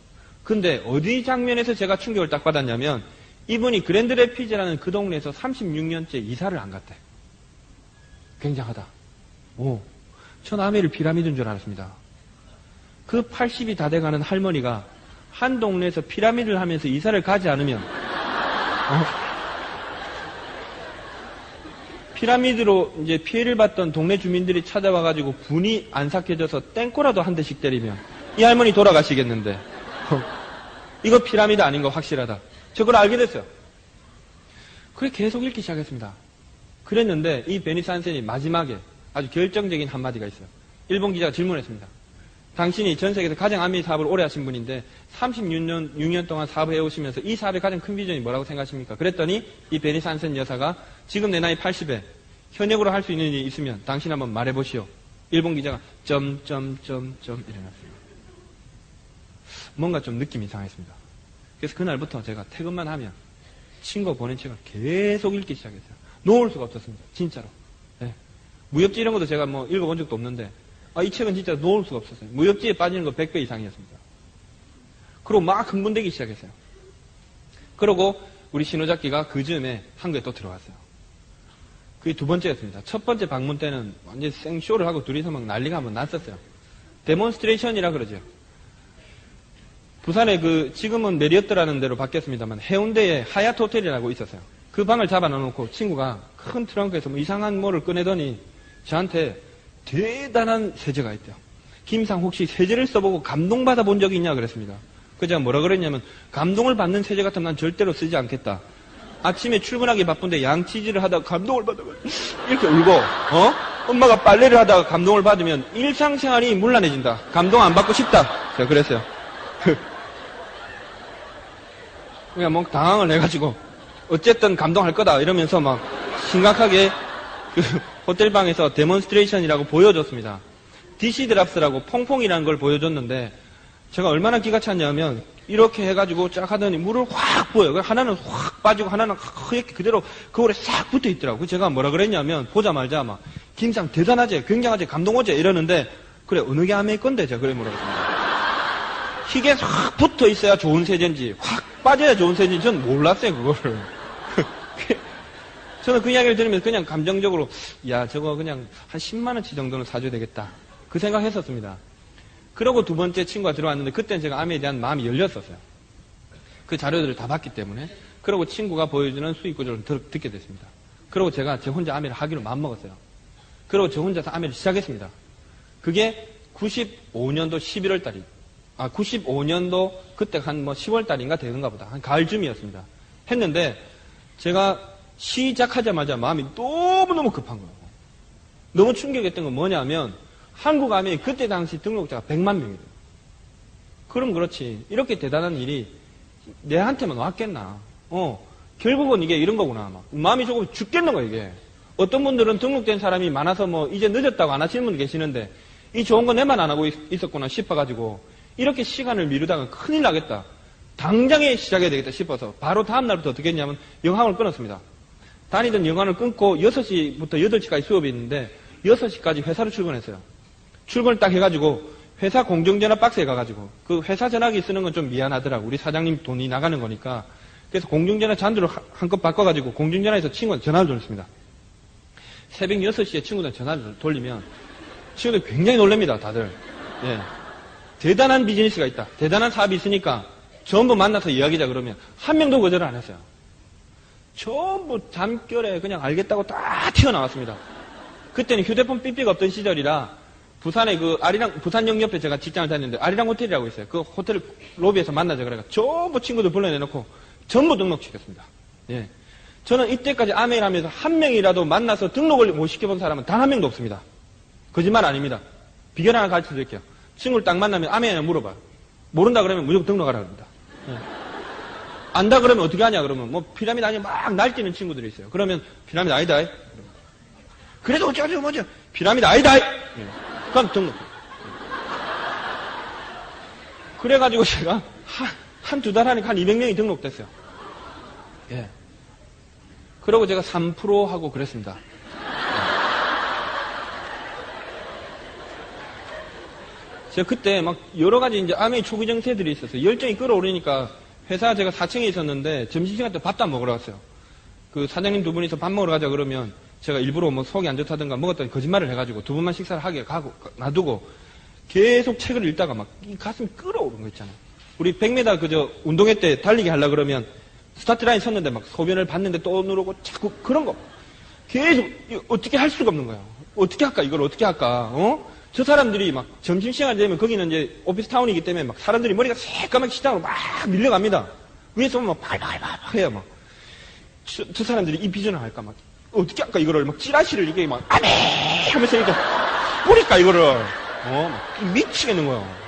Speaker 1: 근데 어디 장면에서 제가 충격을 딱 받았냐면 이분이 그랜드 레피지라는 그 동네에서 36년째 이사를 안 갔대. 굉장하다. 전 아메를 피라미드인 줄 알았습니다. 그 80이 다 돼가는 할머니가 한 동네에서 피라미드를 하면서 이사를 가지 않으면 피라미드로 이제 피해를 받던 동네 주민들이 찾아와가지고 분이 안 삭혀져서 땡꼬라도 한 대씩 때리면 이 할머니 돌아가시겠는데. 이거 피라미드 아닌 거 확실하다. 저 그걸 알게 됐어요. 그래 계속 읽기 시작했습니다. 그랬는데 이 베니스 한센이 마지막에 아주 결정적인 한마디가 있어요. 일본 기자가 질문했습니다. 당신이 전 세계에서 가장 안미 사업을 오래 하신 분인데 36년 동안 사업을 해오시면서 이 사업의 가장 큰 비전이 뭐라고 생각하십니까? 그랬더니 이 베니스 한센 여사가 지금 내 나이 80에 현역으로 할 수 있는 일이 있으면 당신 한번 말해보시오. 일본 기자가 일어났습니다. 뭔가 좀 느낌이 이상했습니다. 그래서 그날부터 제가 퇴근만 하면 친구가 보낸 책을 계속 읽기 시작했어요. 놓을 수가 없었습니다. 진짜로. 네. 무협지 이런 것도 제가 뭐 읽어본 적도 없는데 이 책은 진짜 놓을 수가 없었어요. 무협지에 빠지는 거 100배 이상이었습니다. 그리고 막 흥분되기 시작했어요. 그러고 우리 신호작기가 그 즈음에 한국에 또 들어왔어요. 그게 두 번째였습니다. 첫 번째 방문 때는 완전 생쇼를 하고 둘이서 막 난리가 한번 났었어요. 데몬스트레이션이라 그러죠. 부산에 지금은 메리어트라는 데로 바뀌었습니다만 해운대에 하얏트 호텔이라고 있었어요. 그 방을 잡아놓고 친구가 큰 트렁크에서 뭐 이상한 뭐를 꺼내더니 저한테 대단한 세제가 있대요. 김상 혹시 세제를 써보고 감동받아 본 적이 있냐 그랬습니다. 그래서 제가 뭐라 그랬냐면 감동을 받는 세제 같으면 난 절대로 쓰지 않겠다. 아침에 출근하기 바쁜데 양치질을 하다가 감동을 받아가지고 이렇게 울고 엄마가 빨래를 하다가 감동을 받으면 일상생활이 문란해진다. 감동 안 받고 싶다. 제가 그랬어요. 그냥 뭐 당황을 해가지고 어쨌든 감동할 거다 이러면서 막 심각하게 호텔방에서 데몬스트레이션이라고 보여줬습니다. DC 드랍스라고 퐁퐁이라는 걸 보여줬는데 제가 얼마나 기가 찼냐면 이렇게 해가지고 쫙 하더니 물을 확 부어요. 하나는 확 빠지고 하나는 이렇게 그대로 그 오래 싹 붙어 있더라고요. 제가 뭐라 그랬냐면 보자마자 막 김상 대단하지, 굉장하지, 감동하지 이러는데 그래 어느 게 아메 건데 제가 그래 뭐라고 했습니다. 희게 확 붙어 있어야 좋은 세제인지 확 빠져야 좋은 세제인지 전 몰랐어요 그거를. 저는 그 이야기를 들으면서 그냥 감정적으로 야 저거 그냥 한 10만 원치 정도는 사줘야 되겠다 그 생각했었습니다. 그러고 두 번째 친구가 들어왔는데 그때는 제가 암에 대한 마음이 열렸었어요. 그 자료들을 다 봤기 때문에. 그러고 친구가 보여주는 수익 구조를 듣게 됐습니다. 그러고 제가 제 혼자 암회를 하기로 마음먹었어요. 그러고 저 혼자서 암회를 시작했습니다. 그게 95년도 11월 달이 95년도 그때 한 뭐 10월 달인가 되는가 보다. 한 가을쯤이었습니다. 했는데 제가 시작하자마자 마음이 너무너무 급한 거예요. 너무 충격했던 건 뭐냐면 한국 암에 그때 당시 등록자가 100만 명이래요. 그럼 그렇지. 이렇게 대단한 일이 내한테만 왔겠나. 결국은 이게 이런 거구나. 막. 마음이 조금 죽겠는 거야, 이게. 어떤 분들은 등록된 사람이 많아서 뭐 이제 늦었다고 안 하시는 분 계시는데 이 좋은 거 내만 안 하고 있었구나 싶어가지고 이렇게 시간을 미루다가 큰일 나겠다. 당장에 시작해야 되겠다 싶어서 바로 다음날부터 어떻게 했냐면 영항을 끊었습니다. 다니던 영항을 끊고 6시부터 8시까지 수업이 있는데 6시까지 회사로 출근했어요. 출근을 딱 해가지고 회사 공중전화 박스에 가가지고 그 회사 전화기 쓰는 건 좀 미안하더라고. 우리 사장님 돈이 나가는 거니까. 그래서 공중전화 잔두를 한껏 바꿔가지고 공중전화에서 친구한테 전화를 돌렸습니다. 새벽 6시에 친구들 전화를 돌리면 친구들 굉장히 놀랍니다. 다들. 예. 대단한 비즈니스가 있다. 대단한 사업이 있으니까 전부 만나서 이야기자 그러면 한 명도 거절을 안 했어요. 전부 잠결에 그냥 알겠다고 다 튀어나왔습니다. 그때는 휴대폰 삐삐가 없던 시절이라 부산에 부산역 옆에 제가 직장을 다녔는데 아리랑 호텔이라고 있어요. 그 호텔 로비에서 만나자 그래가 전부 친구들 불러내놓고 전부 등록시켰습니다. 예. 저는 이때까지 아메일 하면서 한 명이라도 만나서 등록을 못 시켜본 사람은 단 한 명도 없습니다. 거짓말 아닙니다. 비결 하나 가르쳐 드릴게요. 친구를 딱 만나면 아메일이나 물어봐요. 모른다 그러면 무조건 등록하라 그럽니다. 예. 안다 그러면 어떻게 하냐 그러면 뭐 피라미드 아니면 막 날뛰는 친구들이 있어요. 그러면 피라미드 아니다. 그래도 어쩌죠 뭐죠. 피라미드 아니다. 예. 그럼 등록. 그래가지고 제가 한두 달 하니까 한 200명이 등록됐어요. 예. 그러고 제가 3% 하고 그랬습니다. 제가 그때 막 여러 가지 이제 암의 초기 증세들이 있었어요. 열정이 끌어오르니까 회사 제가 4층에 있었는데 점심시간 때 밥도 안 먹으러 갔어요. 그 사장님 두 분이서 밥 먹으러 가자 그러면 제가 일부러 뭐 속이 안 좋다든가 먹었더니 거짓말을 해가지고 두 분만 식사를 하게 가고 놔두고 계속 책을 읽다가 막 이 가슴이 끌어오른 거 있잖아요. 우리 100m 그저 운동회 때 달리기 하려 그러면 스타트 라인 섰는데 막 소변을 봤는데 또 누르고 자꾸 그런 거 계속 어떻게 할 수가 없는 거야. 어떻게 할까 이걸 어떻게 할까 저 사람들이 막 점심시간 되면 거기는 이제 오피스타운이기 때문에 막 사람들이 머리가 새까맣게 식당으로 막 밀려갑니다. 위에서 보면 막 발발발 해요, 막. 저 사람들이 이 비전을 할까, 막. 어떻게 할까, 이거를 막 찌라시를 이게 막, 아메! 하면서 이렇게 뿌릴까, 이거를. 막 미치겠는 거예요.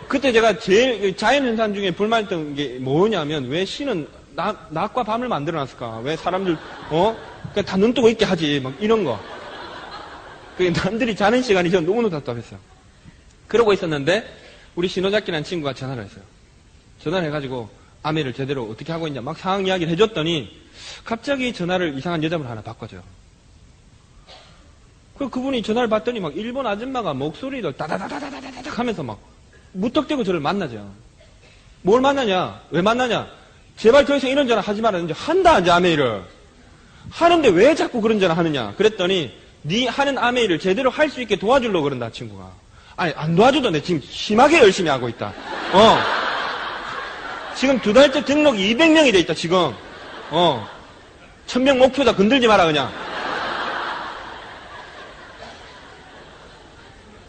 Speaker 1: 그때 제가 제일 자연현상 중에 불만했던 게 뭐냐면, 왜 신은 낮과 밤을 만들어 놨을까? 왜 사람들, 그냥 다 눈 뜨고 있게 하지, 막 이런 거. 남들이 자는 시간이 전 너무너무 답답했어요. 그러고 있었는데, 우리 신호작기라는 친구가 전화를 했어요. 전화를 해가지고, 아메를 제대로 어떻게 하고 있냐, 막 상황 이야기를 해줬더니, 갑자기 전화를 이상한 여자분 하나 바꿔줘요. 그분이 전화를 받더니 막 일본 아줌마가 목소리를 따다다다다다닥 하면서 막 무턱대고 저를 만나죠. 뭘 만나냐? 왜 만나냐? 제발 더 이상 이런 전화 하지 말았는데 한다, 이제 아메이를. 하는데 왜 자꾸 그런 전화 하느냐? 그랬더니, 네 하는 아메이를 제대로 할 수 있게 도와주려고 그런다, 친구가. 아니, 안 도와줘도 내 지금 심하게 열심히 하고 있다. 지금 2달째 등록이 200명이 돼 있다, 지금. 1000명 목표다, 건들지 마라, 그냥.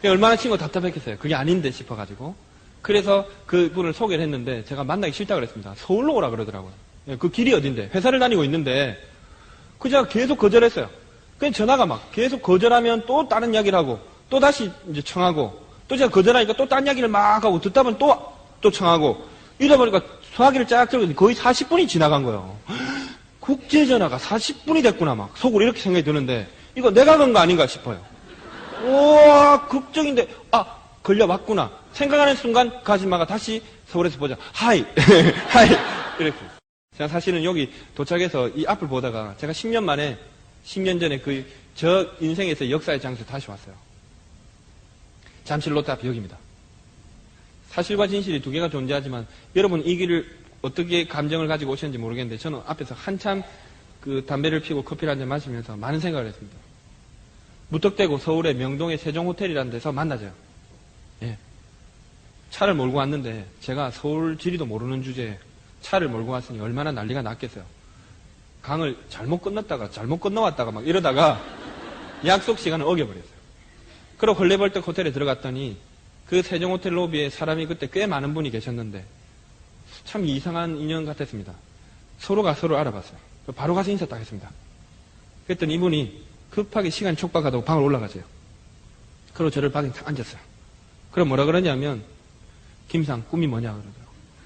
Speaker 1: 얼마나 친구가 답답했겠어요. 그게 아닌데 싶어가지고. 그래서 그분을 소개를 했는데 제가 만나기 싫다고 그랬습니다. 서울로 오라 그러더라고요. 그 길이 어딘데? 회사를 다니고 있는데 제가 계속 거절했어요. 그냥 전화가 막 계속 거절하면 또 다른 이야기를 하고 또 다시 이제 청하고 또 제가 거절하니까 또 딴 이야기를 막 하고 듣다 보면 또 청하고 이러다 보니까 소화기를 쫙 들고 거의 40분이 지나간 거예요. 국제전화가 40분이 됐구나 막 속으로 이렇게 생각이 드는데 이거 내가 건 거 아닌가 싶어요. 우와, 걱정인데, 걸려왔구나. 생각하는 순간, 가지마가 다시 서울에서 보자. 하이! 하이! 이렇게. 제가 사실은 여기 도착해서 이 앞을 보다가 제가 10년 만에, 10년 전에 저 인생에서 역사의 장소에 다시 왔어요. 잠실 롯데 앞 여기입니다. 사실과 진실이 두 개가 존재하지만, 여러분 이 길을 어떻게 감정을 가지고 오셨는지 모르겠는데, 저는 앞에서 한참 담배를 피우고 커피를 한잔 마시면서 많은 생각을 했습니다. 무턱대고 서울의 명동의 세종호텔이라는 데서 만나져요. 예. 차를 몰고 왔는데 제가 서울 지리도 모르는 주제에 차를 몰고 왔으니 얼마나 난리가 났겠어요. 강을 잘못 건넜다가 잘못 건너왔다가 막 이러다가 약속 시간을 어겨버렸어요. 그리고 헐레벌떡 호텔에 들어갔더니 그 세종호텔 로비에 사람이 그때 꽤 많은 분이 계셨는데 참 이상한 인연 같았습니다. 서로가 서로 알아봤어요. 바로 가서 인사 딱 했습니다. 그랬더니 이분이 급하게 시간 촉박하다고 방을 올라가세요. 그리고 저를 방에 딱 앉았어요. 그럼 뭐라 그러냐면 김상 꿈이 뭐냐 그러더라고요.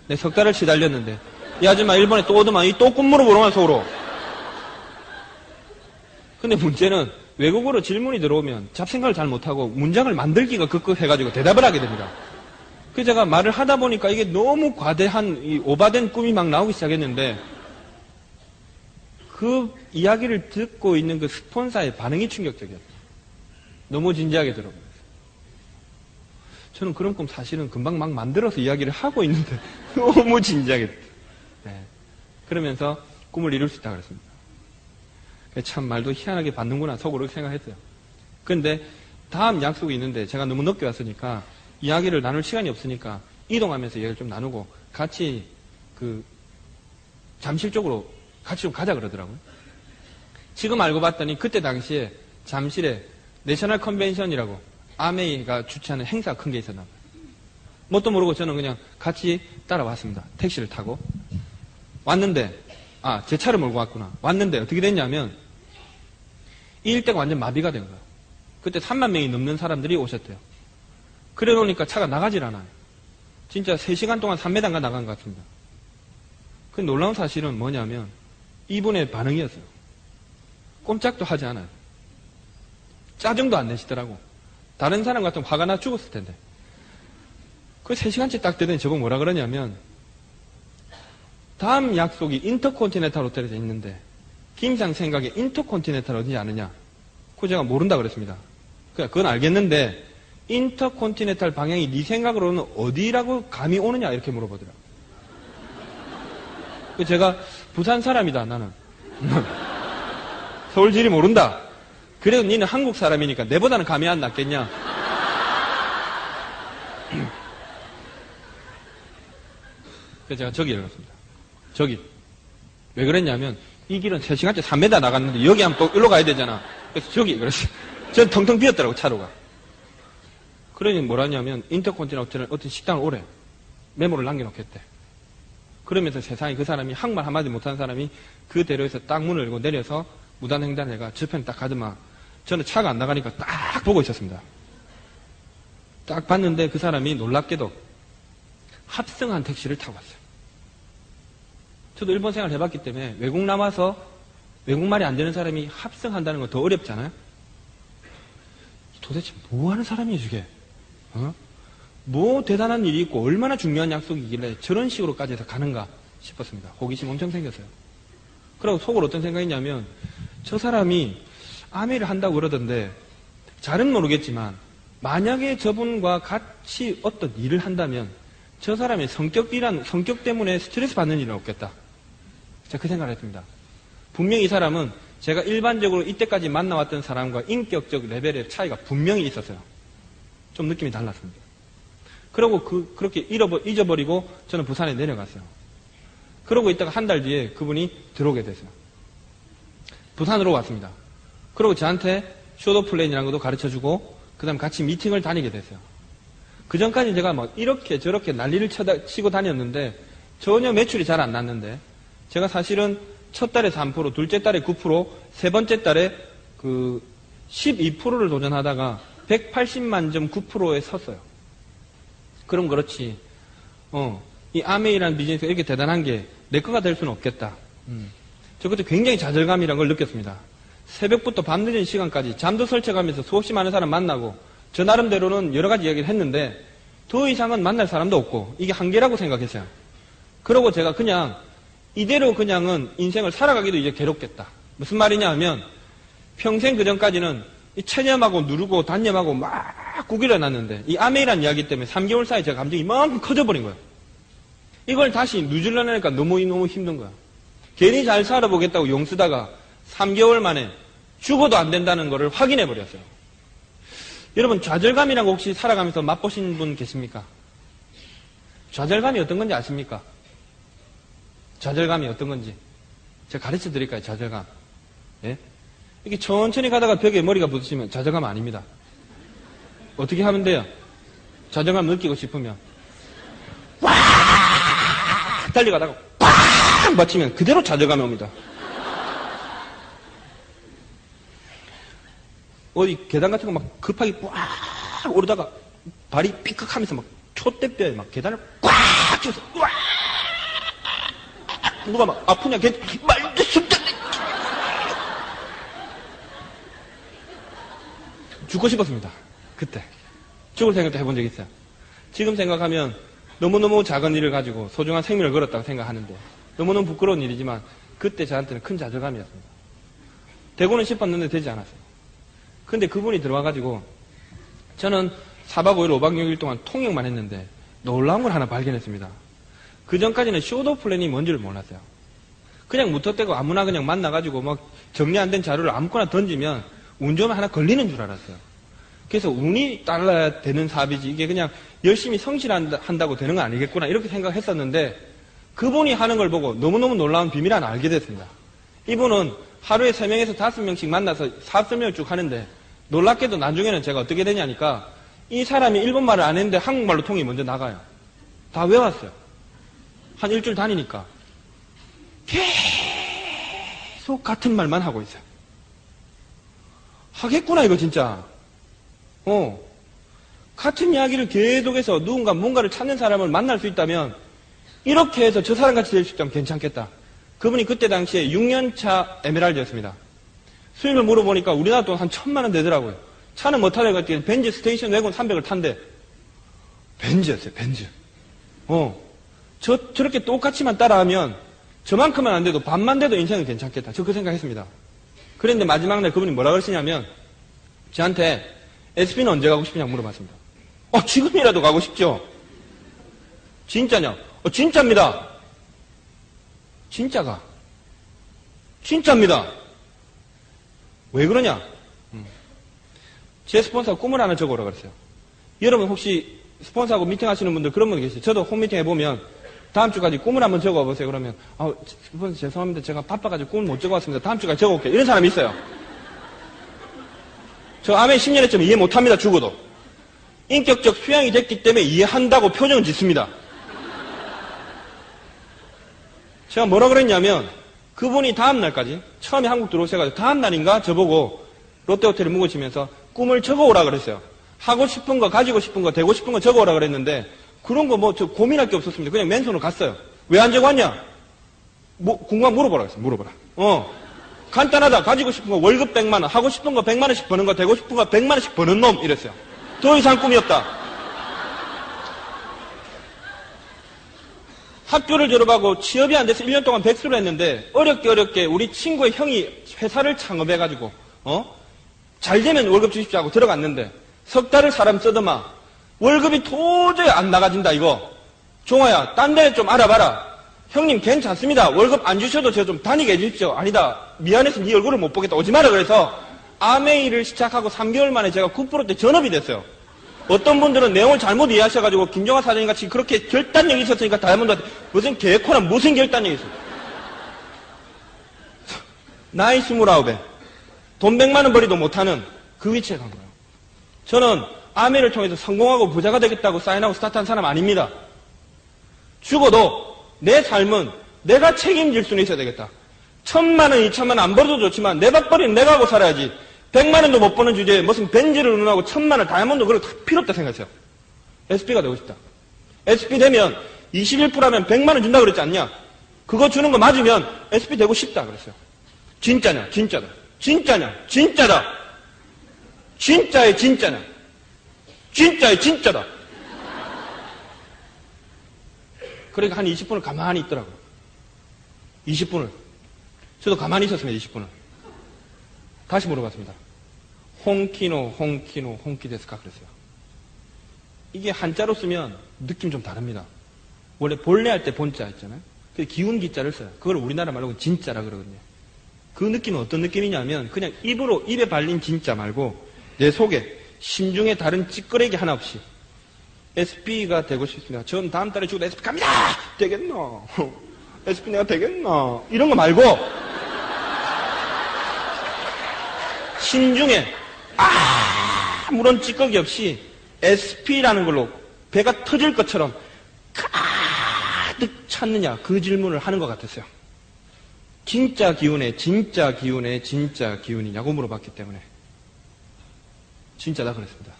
Speaker 1: 내 석 달을 시달렸는데 이 아줌마 일본에 또 오더만 이 또 꿈 물어보더만 속으로. 근데 문제는 외국어로 질문이 들어오면 잡생각을 잘 못하고 문장을 만들기가 급급해가지고 대답을 하게 됩니다. 그래서 제가 말을 하다 보니까 이게 너무 과대한 이 오바된 꿈이 막 나오기 시작했는데 그 이야기를 듣고 있는 그 스폰서의 반응이 충격적이었어요. 너무 진지하게 들어버렸어요. 저는 그런 꿈 사실은 금방 막 만들어서 이야기를 하고 있는데 너무 진지하게 들었어요. 네. 그러면서 꿈을 이룰 수 있다고 그랬습니다. 참 말도 희한하게 받는구나 속으로 그렇게 생각했어요. 그런데 다음 약속이 있는데 제가 너무 늦게 왔으니까 이야기를 나눌 시간이 없으니까 이동하면서 이야기를 좀 나누고 같이 잠실 쪽으로 같이 좀 가자 그러더라고요. 지금 알고 봤더니 그때 당시에 잠실에 내셔널 컨벤션이라고 아메이가 주최하는 행사가 큰 게 있었나 봐요. 뭣도 모르고 저는 그냥 같이 따라왔습니다. 택시를 타고. 왔는데 제 차를 몰고 왔구나. 왔는데 어떻게 됐냐면 이 일대가 완전 마비가 된 거예요. 그때 3만 명이 넘는 사람들이 오셨대요. 그래 놓으니까 차가 나가질 않아요. 진짜 3시간 동안 3m가 나간 것 같습니다. 그 놀라운 사실은 뭐냐면 이분의 반응이었어요. 꼼짝도 하지 않아요. 짜증도 안 내시더라고. 다른 사람 같으면 화가 나 죽었을 텐데. 그 3시간째 딱 되더니 저보고 뭐라 그러냐면 다음 약속이 인터컨티넨탈 호텔에서 있는데 김상 생각에 인터컨티넨탈 어디지 않느냐. 그거 제가 모른다 그랬습니다. 그건 알겠는데 인터컨티넨탈 방향이 네 생각으로는 어디라고 감이 오느냐 이렇게 물어보더라고요. 제가 부산 사람이다 나는. 서울 지리 모른다. 그래도 니는 한국 사람이니까 내보다는 감이 안 낫겠냐. 그래서 제가 저기를 갔습니다. 저기. 왜 그랬냐면 이 길은 3시간째 3m 나갔는데 여기 하면 또 일로 가야 되잖아. 그래서 저기 그랬어요. 전 텅텅 비었더라고, 차로가. 그러니 뭐라냐면, 인터컨티넨탈 어떤 식당을 오래 메모를 남겨놓겠대. 그러면서 세상에 그 사람이 한말 한마디 못하는 사람이 그 대로에서 딱 문을 열고 내려서 무단횡단을 해가 저편에 딱 가더만 저는 차가 안 나가니까 딱 보고 있었습니다. 딱 봤는데 그 사람이 놀랍게도 합승한 택시를 타고 왔어요. 저도 일본 생활을 해봤기 때문에 외국 남아서 외국말이 안 되는 사람이 합승한다는 건 더 어렵잖아요. 도대체 뭐 하는 사람이에요, 저게? 뭐 대단한 일이 있고 얼마나 중요한 약속이길래 저런 식으로까지 해서 가는가 싶었습니다. 호기심 엄청 생겼어요. 그리고 속으로 어떤 생각이냐면 저 사람이 아메를 한다고 그러던데 잘은 모르겠지만 만약에 저분과 같이 어떤 일을 한다면 저 사람의 성격 때문에 스트레스 받는 일은 없겠다. 제가 그 생각을 했습니다. 분명히 이 사람은 제가 일반적으로 이때까지 만나왔던 사람과 인격적 레벨의 차이가 분명히 있었어요. 좀 느낌이 달랐습니다. 그리고 그렇게 잊어버리고 저는 부산에 내려갔어요. 그러고 있다가 한 달 뒤에 그분이 들어오게 됐어요. 부산으로 왔습니다. 그리고 저한테 쇼도 플랜이라는 것도 가르쳐주고 그 다음 같이 미팅을 다니게 됐어요. 그 전까지 제가 막 이렇게 저렇게 난리를 치고 다녔는데 전혀 매출이 잘 안 났는데 제가 사실은 첫 달에 3%, 둘째 달에 9%, 세 번째 달에 12%를 도전하다가 180만 점 9%에 섰어요. 그럼 그렇지. 이 아메이라는 비즈니스가 이렇게 대단한 게 내 거가 될 수는 없겠다. 저 그때 굉장히 좌절감이라는 걸 느꼈습니다. 새벽부터 밤늦은 시간까지 잠도 설쳐가면서 수없이 많은 사람 만나고 저 나름대로는 여러 가지 이야기를 했는데 더 이상은 만날 사람도 없고 이게 한계라고 생각했어요. 그러고 제가 그냥 이대로 그냥은 인생을 살아가기도 이제 괴롭겠다. 무슨 말이냐 하면 평생 그 전까지는 이 체념하고 누르고 단념하고 막 구기려 놨는데 이 아메이란 이야기 때문에 3개월 사이에 제가 감정이 이만큼 커져버린 거예요. 이걸 다시 누질러내니까 너무 힘든 거야. 괜히 잘 살아보겠다고 용쓰다가 3개월 만에 죽어도 안 된다는 거를 확인해버렸어요. 여러분 좌절감이라는 거 혹시 살아가면서 맛보신 분 계십니까? 좌절감이 어떤 건지 아십니까? 좌절감이 어떤 건지 제가 가르쳐 드릴까요? 좌절감. 예? 이렇게 천천히 가다가 벽에 머리가 부딪히면 좌절감 아닙니다. 어떻게 하면 돼요? 좌절감 느끼고 싶으면 와 달려가다가 꽉 맞히면 그대로 좌절감이 옵니다. 어디 계단 같은 거 막 급하게 꽉 오르다가 발이 삐걱하면서 막 촛대뼈에 막 계단을 꽉 쥐어서 와 누가 막 아프냐 말도 숨장내 죽고 싶었습니다. 그때 죽을 생각도 해본 적이 있어요. 지금 생각하면 너무너무 작은 일을 가지고 소중한 생명을 걸었다고 생각하는데 너무너무 부끄러운 일이지만 그때 저한테는 큰 좌절감이었습니다. 되고는 싶었는데 되지 않았어요. 근데 그분이 들어와가지고 저는 4박 5일 5박 6일 동안 통역만 했는데 놀라운 걸 하나 발견했습니다. 그 전까지는 쇼도 플랜이 뭔지를 몰랐어요. 그냥 무턱대고 아무나 그냥 만나가지고 막 정리 안 된 자료를 아무거나 던지면 운 좋으면 하나 걸리는 줄 알았어요. 그래서 운이 따라야 되는 사업이지 이게 그냥 열심히 성실한다고 되는 거 아니겠구나 이렇게 생각했었는데 그분이 하는 걸 보고 너무너무 놀라운 비밀 하나 알게 됐습니다. 이분은 하루에 3명에서 5명씩 만나서 사업 설명을 쭉 하는데 놀랍게도 나중에는 제가 어떻게 되냐니까 이 사람이 일본말을 안 했는데 한국말로 통이 먼저 나가요. 다 외웠어요. 한 일주일 다니니까 계속 같은 말만 하고 있어요. 하겠구나 이거 진짜. 같은 이야기를 계속해서 누군가 뭔가를 찾는 사람을 만날 수 있다면 이렇게 해서 저 사람같이 될 수 있다면 괜찮겠다. 그분이 그때 당시에 6년차 에메랄드였습니다. 수입을 물어보니까 우리나라 돈 한 1,000만 원 되더라고요. 차는 뭐 타려고 했더니 벤츠 스테이션 웨곤 300을 탄대. 벤츠였어요, 벤츠. 저렇게 똑같이만 따라하면 저만큼만 안 돼도 반만 돼도 인생은 괜찮겠다. 저 그 생각했습니다. 그런데 마지막 날 그분이 뭐라 그러시냐면 저한테 SP는 언제 가고 싶냐고 물어봤습니다. 지금이라도 가고 싶죠? 진짜냐? 진짜입니다. 진짜가. 진짜입니다. 왜 그러냐? 제 스폰서가 꿈을 하나 적어오라 그랬어요. 여러분 혹시 스폰서하고 미팅하시는 분들 그런 분 계세요. 저도 홈미팅 해보면 다음 주까지 꿈을 한번 적어보세요. 그러면 스폰서 죄송합니다. 제가 바빠가지고 꿈을 못 적어왔습니다. 다음 주까지 적어올게요. 이런 사람이 있어요. 저 아메 10년 했지만 이해 못합니다. 죽어도. 인격적 수양이 됐기 때문에 이해한다고 표정은 짓습니다. 제가 뭐라 그랬냐면 그분이 다음날까지 처음에 한국 들어오셔가지고 다음날인가 저보고 롯데호텔에 묵으시면서 꿈을 적어오라 그랬어요. 하고 싶은 거, 가지고 싶은 거, 되고 싶은 거 적어오라 그랬는데 그런 거 뭐 저 고민할 게 없었습니다. 그냥 맨손으로 갔어요. 왜 안 적어왔냐? 궁금한 물어보라 그랬어요. 물어보라. 간단하다. 가지고 싶은 거 월급 100만 원, 하고 싶은 거 100만 원씩 버는 거, 되고 싶은 거 100만 원씩 버는 놈 이랬어요. 더 이상 꿈이 없다. 학교를 졸업하고 취업이 안 돼서 1년 동안 백수를 했는데 어렵게 우리 친구의 형이 회사를 창업해가지고 잘 되면 월급 주십시오 하고 들어갔는데 석 달을 사람 쓰더마 월급이 도저히 안 나가진다 이거. 종아야 딴 데 좀 알아봐라. 형님 괜찮습니다. 월급 안 주셔도 제가 좀 다니게 해주십시오. 아니다. 미안해서 네 얼굴을 못 보겠다. 오지 마라. 그래서 아메이를 시작하고 3개월 만에 제가 9%대 전업이 됐어요. 어떤 분들은 내용을 잘못 이해하셔가지고 김정하 사장님 같이 그렇게 결단력이 있었으니까 다이아몬드한테 무슨 계획코나 무슨 결단력이 있어요. 나이 29에 돈 100만 원 벌이도 못하는 그 위치에 간 거예요. 저는 아메이를 통해서 성공하고 부자가 되겠다고 사인하고 스타트한 사람 아닙니다. 죽어도 내 삶은 내가 책임질 수는 있어야 되겠다. 1000만 원, 2000만 원 안 벌어도 좋지만 내 밥벌이는 내가 하고 살아야지. 100만 원도 못 버는 주제에 무슨 벤지를 운운하고 1000만 원, 다이아몬드 그런 거 다 필요 없다 생각했어요. SP가 되고 싶다. SP 되면 21%하면 100만 원 준다 그랬지 않냐? 그거 주는 거 맞으면 SP 되고 싶다 그랬어요. 진짜냐? 진짜다. 진짜냐? 진짜다. 진짜의 진짜냐? 진짜의 진짜다. 그러니까 한 20분을 가만히 있더라고요. 20분을. 저도 가만히 있었습니다. 20분을. 다시 물어봤습니다. 홍키노 홍키데스까 그랬어요. 이게 한자로 쓰면 느낌 좀 다릅니다. 원래 본래 할 때 본자 있잖아요. 그 기운 기자를 써요. 그걸 우리나라 말로 진짜라 그러거든요. 그 느낌은 어떤 느낌이냐면 그냥 입에 발린 진짜 말고 내 속에 심중에 다른 찌끄레기 하나 없이 SP가 되고 싶습니다. 전 다음 달에 죽어도 SP 갑니다! 되겠나? SP 내가 되겠나? 이런 거 말고 심중에 아무런 찌꺼기 없이 SP라는 걸로 배가 터질 것처럼 가득 찼느냐 그 질문을 하는 것 같았어요. 진짜 기운에 진짜 기운이냐고 물어봤기 때문에 진짜다 그랬습니다.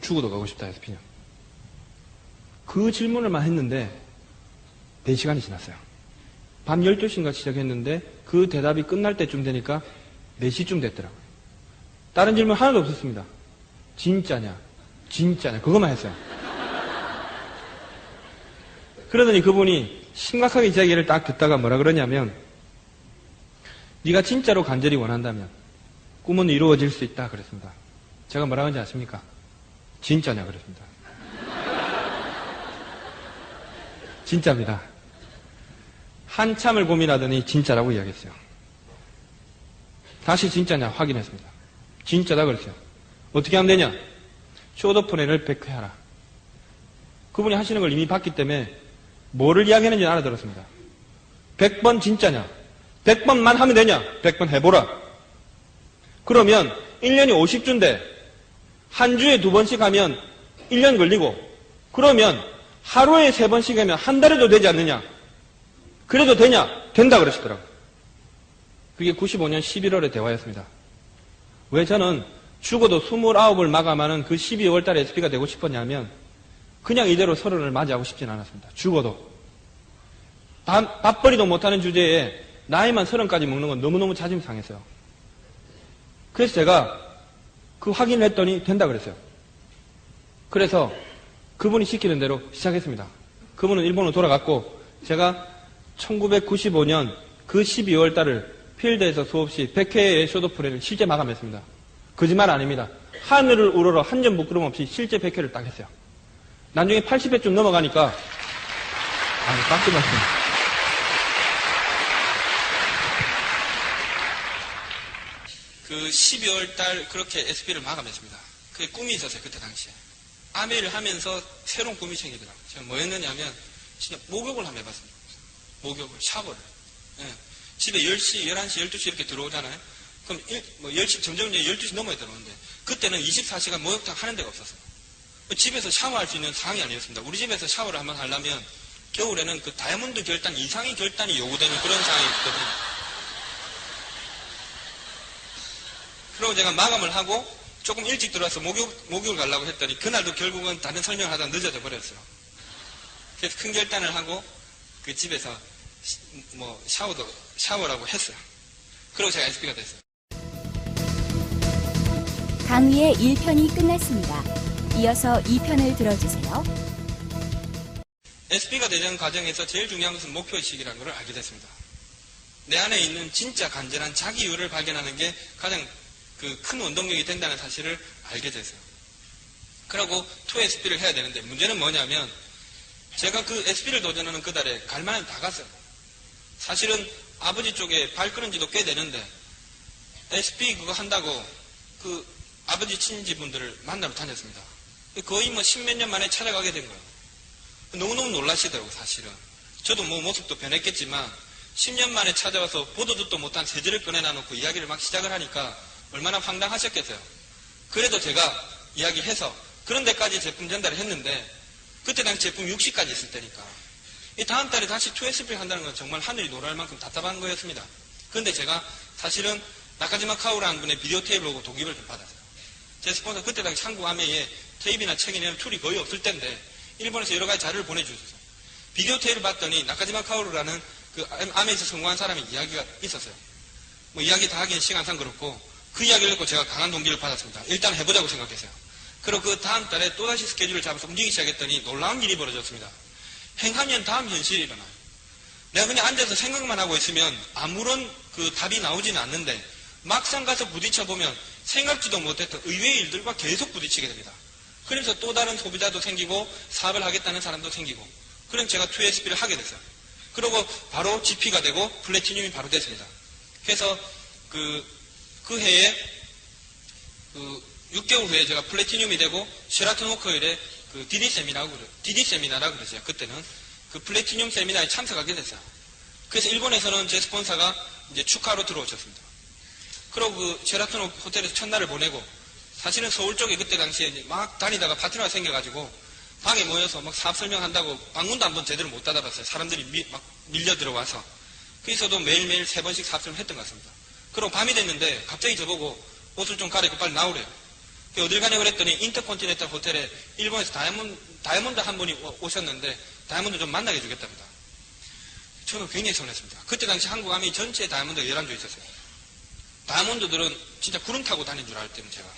Speaker 1: 죽어도 가고 싶다 SP냐. 그 질문을만 했는데 4시간이 지났어요. 밤 12시인가 시작했는데 그 대답이 끝날 때쯤 되니까 4시쯤 됐더라고요. 다른 질문 하나도 없었습니다. 진짜냐 그것만 했어요. 그러더니 그분이 심각하게 제 얘기를 딱 듣다가 뭐라 그러냐면 네가 진짜로 간절히 원한다면 꿈은 이루어질 수 있다 그랬습니다. 제가 뭐라 그런지 아십니까? 진짜냐 그랬습니다. 진짜입니다. 한참을 고민하더니 진짜라고 이야기했어요. 다시 진짜냐 확인했습니다. 진짜다 그랬어요. 어떻게 하면 되냐? 쇼더폰을 100회 하라. 그분이 하시는 걸 이미 봤기 때문에 뭐를 이야기하는지 알아들었습니다. 100번 진짜냐? 100번만 하면 되냐? 100번 해보라. 그러면 1년이 50주인데 한 주에 2번씩 하면 1년 걸리고 그러면 하루에 3번씩 하면 한 달에도 되지 않느냐? 그래도 되냐? 된다 그러시더라고요. 그게 95년 11월의 대화였습니다. 왜 저는 죽어도 29을 마감하는 그 12월 달에 SP가 되고 싶었냐면 그냥 이대로 30을 맞이하고 싶진 않았습니다. 죽어도. 밥벌이도 못하는 주제에 나이만 30까지 먹는 건 너무너무 자존심 상했어요. 그래서 제가 그 확인을 했더니 된다 그랬어요. 그래서 그분이 시키는 대로 시작했습니다. 그분은 일본으로 돌아갔고 제가 1995년 그 12월 달을 필드에서 수없이 100회의 쇼도프레를 실제 마감했습니다. 거짓말 아닙니다. 하늘을 우러러 한 점 부끄럼 없이 실제 100회를 딱 했어요. 나중에 80회쯤 넘어가니까 깜짝 놀랐어요. 그 12월 달 그렇게 SP를 마감했습니다. 그게 꿈이 있었어요. 그때 당시에. 아메이를 하면서 새로운 꿈이 생기더라고요. 제가 뭐였느냐면 진짜 목욕을 한번 해봤습니다. 목욕을, 샤워를. 예. 집에 10시, 11시, 12시 이렇게 들어오잖아요. 그럼 10시, 점점 이제 12시 넘어야 들어오는데, 그때는 24시간 목욕탕 하는 데가 없었어요. 집에서 샤워할 수 있는 상황이 아니었습니다. 우리 집에서 샤워를 한번 하려면, 겨울에는 그 다이아몬드 결단 이상의 결단이 요구되는 그런 상황이 있거든요. 그리고 제가 마감을 하고, 조금 일찍 들어와서 목욕을 가려고 했더니, 그날도 결국은 다른 설명을 하다 늦어져 버렸어요. 그래서 큰 결단을 하고, 그 집에서 샤워라고 했어요. 그리고 제가 SP가 됐어요.
Speaker 2: 강의의 1편이 끝났습니다. 이어서 2편을 들어주세요.
Speaker 1: SP가 되는 과정에서 제일 중요한 것은 목표의식이라는 걸 알게 됐습니다. 내 안에 있는 진짜 간절한 자기 이유를 발견하는 게 가장 그 큰 원동력이 된다는 사실을 알게 됐어요. 그리고 2SP를 해야 되는데 문제는 뭐냐면 제가 그 SP를 도전하는 그달에 갈 만한 다 갔어요. 사실은 아버지 쪽에 발 끊은 지도 꽤 되는데 SP 그거 한다고 그 아버지 친지분들을 만나러 다녔습니다. 거의 10몇 년 만에 찾아가게 된 거예요. 너무너무 놀라시더라고요, 사실은. 저도 모습도 변했겠지만 10년 만에 찾아와서 보도 듣도 못한 세제를 꺼내놔놓고 이야기를 막 시작을 하니까 얼마나 황당하셨겠어요. 그래도 제가 이야기해서 그런 데까지 제품 전달을 했는데 그때 당시 제품 60까지 있을 때니까 이 다음 달에 다시 2SP 한다는 건 정말 하늘이 노랄 만큼 답답한 거였습니다. 그런데 제가 사실은 나카지마 카오라는 분의 비디오 테이프를 보고 동기부여를 좀 받았어요. 제 스폰서 그때 당시 한국 아메에 테이프나 책이나 툴이 거의 없을 때인데 일본에서 여러 가지 자료를 보내주셨어요. 비디오 테이프를 봤더니 나카지마 카오루라는 그 아메에서 성공한 사람의 이야기가 있었어요. 이야기 다 하기는 시간상 그렇고 그 이야기를 듣고 제가 강한 동기를 받았습니다. 일단 해보자고 생각했어요. 그리고 그 다음 달에 또다시 스케줄을 잡아서 움직이기 시작했더니 놀라운 일이 벌어졌습니다. 행하면 다음 현실이 일어나요. 내가 그냥 앉아서 생각만 하고 있으면 아무런 그 답이 나오지는 않는데 막상 가서 부딪혀보면 생각지도 못했던 의외의 일들과 계속 부딪히게 됩니다. 그래서 또 다른 소비자도 생기고 사업을 하겠다는 사람도 생기고 그럼 제가 2SP를 하게 됐어요. 그리고 바로 GP가 되고 플래티늄이 바로 됐습니다. 그래서 그 해에 6개월 후에 제가 플래티늄이 되고 쉐라톤 호커일에 그 DD 세미나라고 그러죠. 그때는 그 플래티늄 세미나에 참석하게 됐어요. 그래서 일본에서는 제 스폰서가 이제 축하로 들어오셨습니다. 그리고 그 쉐라톤 호텔에서 첫날을 보내고 사실은 서울 쪽에 그때 당시에 막 다니다가 파트너가 생겨가지고 방에 모여서 막 사업 설명한다고 방문도 한번 제대로 못 닫아봤어요. 사람들이 막 밀려 들어와서. 그래서도 매일매일 3번씩 사업 설명 했던 것 같습니다. 그리고 밤이 됐는데 갑자기 저보고 옷을 좀 갈아입고 빨리 나오래요. 어딜 가냐 그랬더니 인터컨티넨탈 호텔에 일본에서 다이아몬드 한 분이 오셨는데 다이아몬드 좀 만나게 해주겠답니다. 저는 굉장히 서운했습니다. 그때 당시 한국 아미 전체에 다이아몬드가 11조 있었어요. 다이아몬드들은 진짜 구름 타고 다닌 줄 알았대요, 제가.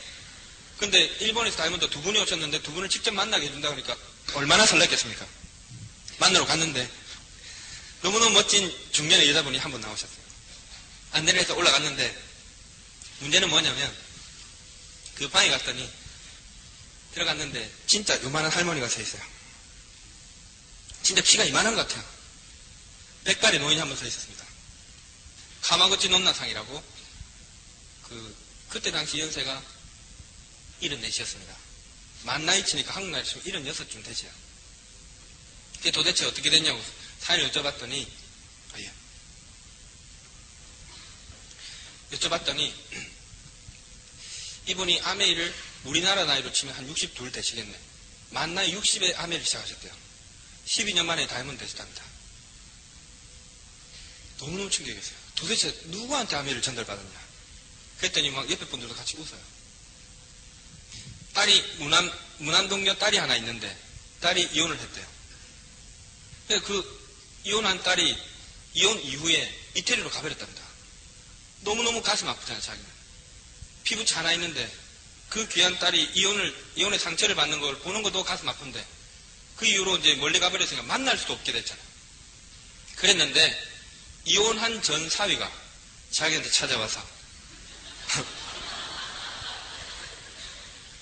Speaker 1: 근데 일본에서 다이아몬드 2분이 오셨는데 2분을 직접 만나게 해준다 그러니까 얼마나 설렜겠습니까? 만나러 갔는데 너무너무 멋진 중년의 여자분이 한 분 나오셨어요. 안내를 해서 올라갔는데 문제는 뭐냐면 그 방에 갔더니 들어갔는데 진짜 요만한 할머니가 서 있어요. 진짜 키가 이만한 것 같아요. 백발의 노인이 한 분 서 있었습니다. 카마구치 논나상이라고 그때 당시 연세가 74이었습니다. 만 나이 치니까 한국 나이 치면 76쯤 되죠. 그게 도대체 어떻게 됐냐고 사연을 여쭤봤더니 이분이 아메이를 우리나라 나이로 치면 한 62 되시겠네. 만 나이 60에 아메이를 시작하셨대요. 12년 만에 다이아몬드 되셨답니다. 너무너무 충격이었어요. 도대체 누구한테 아메이를 전달받았냐. 그랬더니 막 옆에 분들도 같이 웃어요. 딸이 무난동녀 딸이 하나 있는데 딸이 이혼을 했대요. 그래서 그 이혼한 딸이 이혼 이후에 이태리로 가버렸답니다. 너무너무 가슴 아프잖아요, 자기는. 피부치 하나 있는데 그 귀한 딸이 이혼의 상처를 받는 걸 보는 것도 가슴 아픈데 그 이후로 이제 멀리 가버렸으니까 만날 수도 없게 됐잖아요. 그랬는데 이혼한 전 사위가 자기한테 찾아와서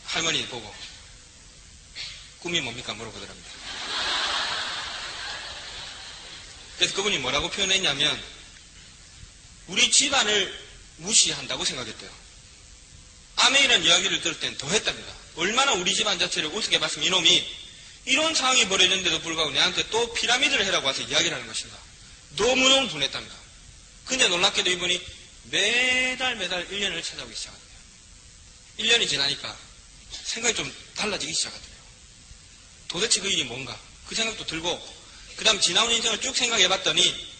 Speaker 1: 할머니 보고 꿈이 뭡니까 물어보더랍니다. 그래서 그분이 뭐라고 표현했냐면 우리 집안을 무시한다고 생각했대요. 아메이라는 이야기를 들을 땐 더 했답니다. 얼마나 우리 집안 자체를 우습게 봤으면 이놈이 이런 상황이 벌어졌는데도 불구하고 내한테 또 피라미드를 해라고 와서 이야기를 하는 것인가. 너무너무 분했답니다. 근데 놀랍게도 이분이 매달 1년을 찾아오기 시작합니다. 1년이 지나니까 생각이 좀 달라지기 시작하더래요. 도대체 그 일이 뭔가? 그 생각도 들고, 그 다음 지나온 인생을 쭉 생각해 봤더니,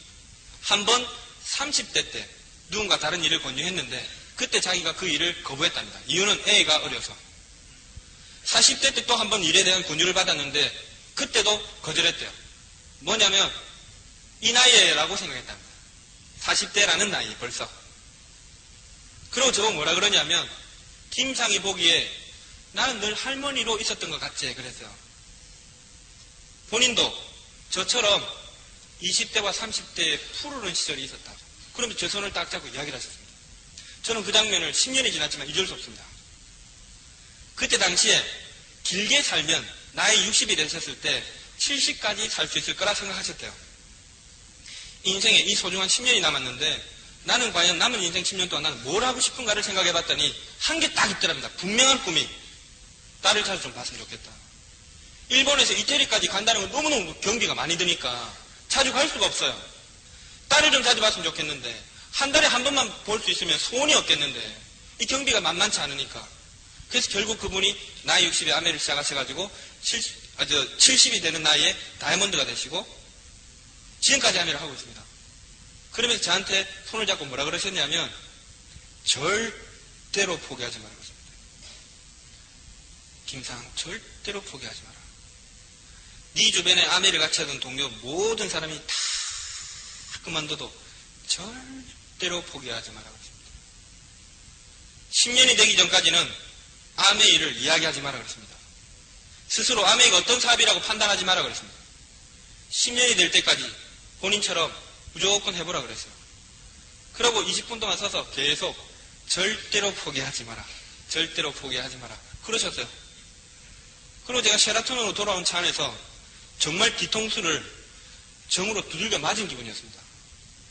Speaker 1: 한 번 30대 때 누군가 다른 일을 권유했는데, 그때 자기가 그 일을 거부했답니다. 이유는 애가 어려서. 40대 때 또 한 번 일에 대한 권유를 받았는데, 그때도 거절했대요. 뭐냐면, 이 나이에라고 생각했답니다. 40대라는 나이, 벌써. 그리고 저거 뭐라 그러냐면, 김상이 보기에 나는 늘 할머니로 있었던 것 같지, 그랬어요. 본인도 저처럼 20대와 30대에 푸르른 시절이 있었다. 그러면 제 손을 딱 잡고 이야기를 하셨습니다. 저는 그 장면을 10년이 지났지만 잊을 수 없습니다. 그때 당시에 길게 살면 나이 60이 되셨을 때 70까지 살 수 있을 거라 생각하셨대요. 인생에 이 소중한 10년이 남았는데 나는 과연 남은 인생 10년 동안 나는 뭘 하고 싶은가를 생각해 봤더니 한 개 딱 있더랍니다. 분명한 꿈이. 딸을 찾아 좀 봤으면 좋겠다. 일본에서 이태리까지 간다는 건 너무너무 경비가 많이 드니까 자주 갈 수가 없어요. 딸을 좀 자주 봤으면 좋겠는데 한 달에 한 번만 볼 수 있으면 소원이 없겠는데 이 경비가 만만치 않으니까. 그래서 결국 그분이 나이 60에 아메를 시작하셔가지고 70이 되는 나이에 다이아몬드가 되시고 지금까지 아메를 하고 있습니다. 그러면서 저한테 손을 잡고 뭐라 그러셨냐면 절대로 포기하지 말라고 했습니다. 김상, 절대로 포기하지 마라. 네 주변에 아메를 같이 하던 동료 모든 사람이 다 그만둬도 절대로 포기하지 말라고 했습니다. 10년이 되기 전까지는 암의 일을 이야기하지 마라 그랬습니다. 스스로 암의가 어떤 사업이라고 판단하지 마라 그랬습니다. 10년이 될 때까지 본인처럼 무조건 해보라 그랬어요. 그러고 20분 동안 서서 계속 절대로 포기하지 마라. 절대로 포기하지 마라. 그러셨어요. 그리고 제가 셰라톤으로 돌아온 차 안에서 정말 뒤통수를 정으로 두들겨 맞은 기분이었습니다.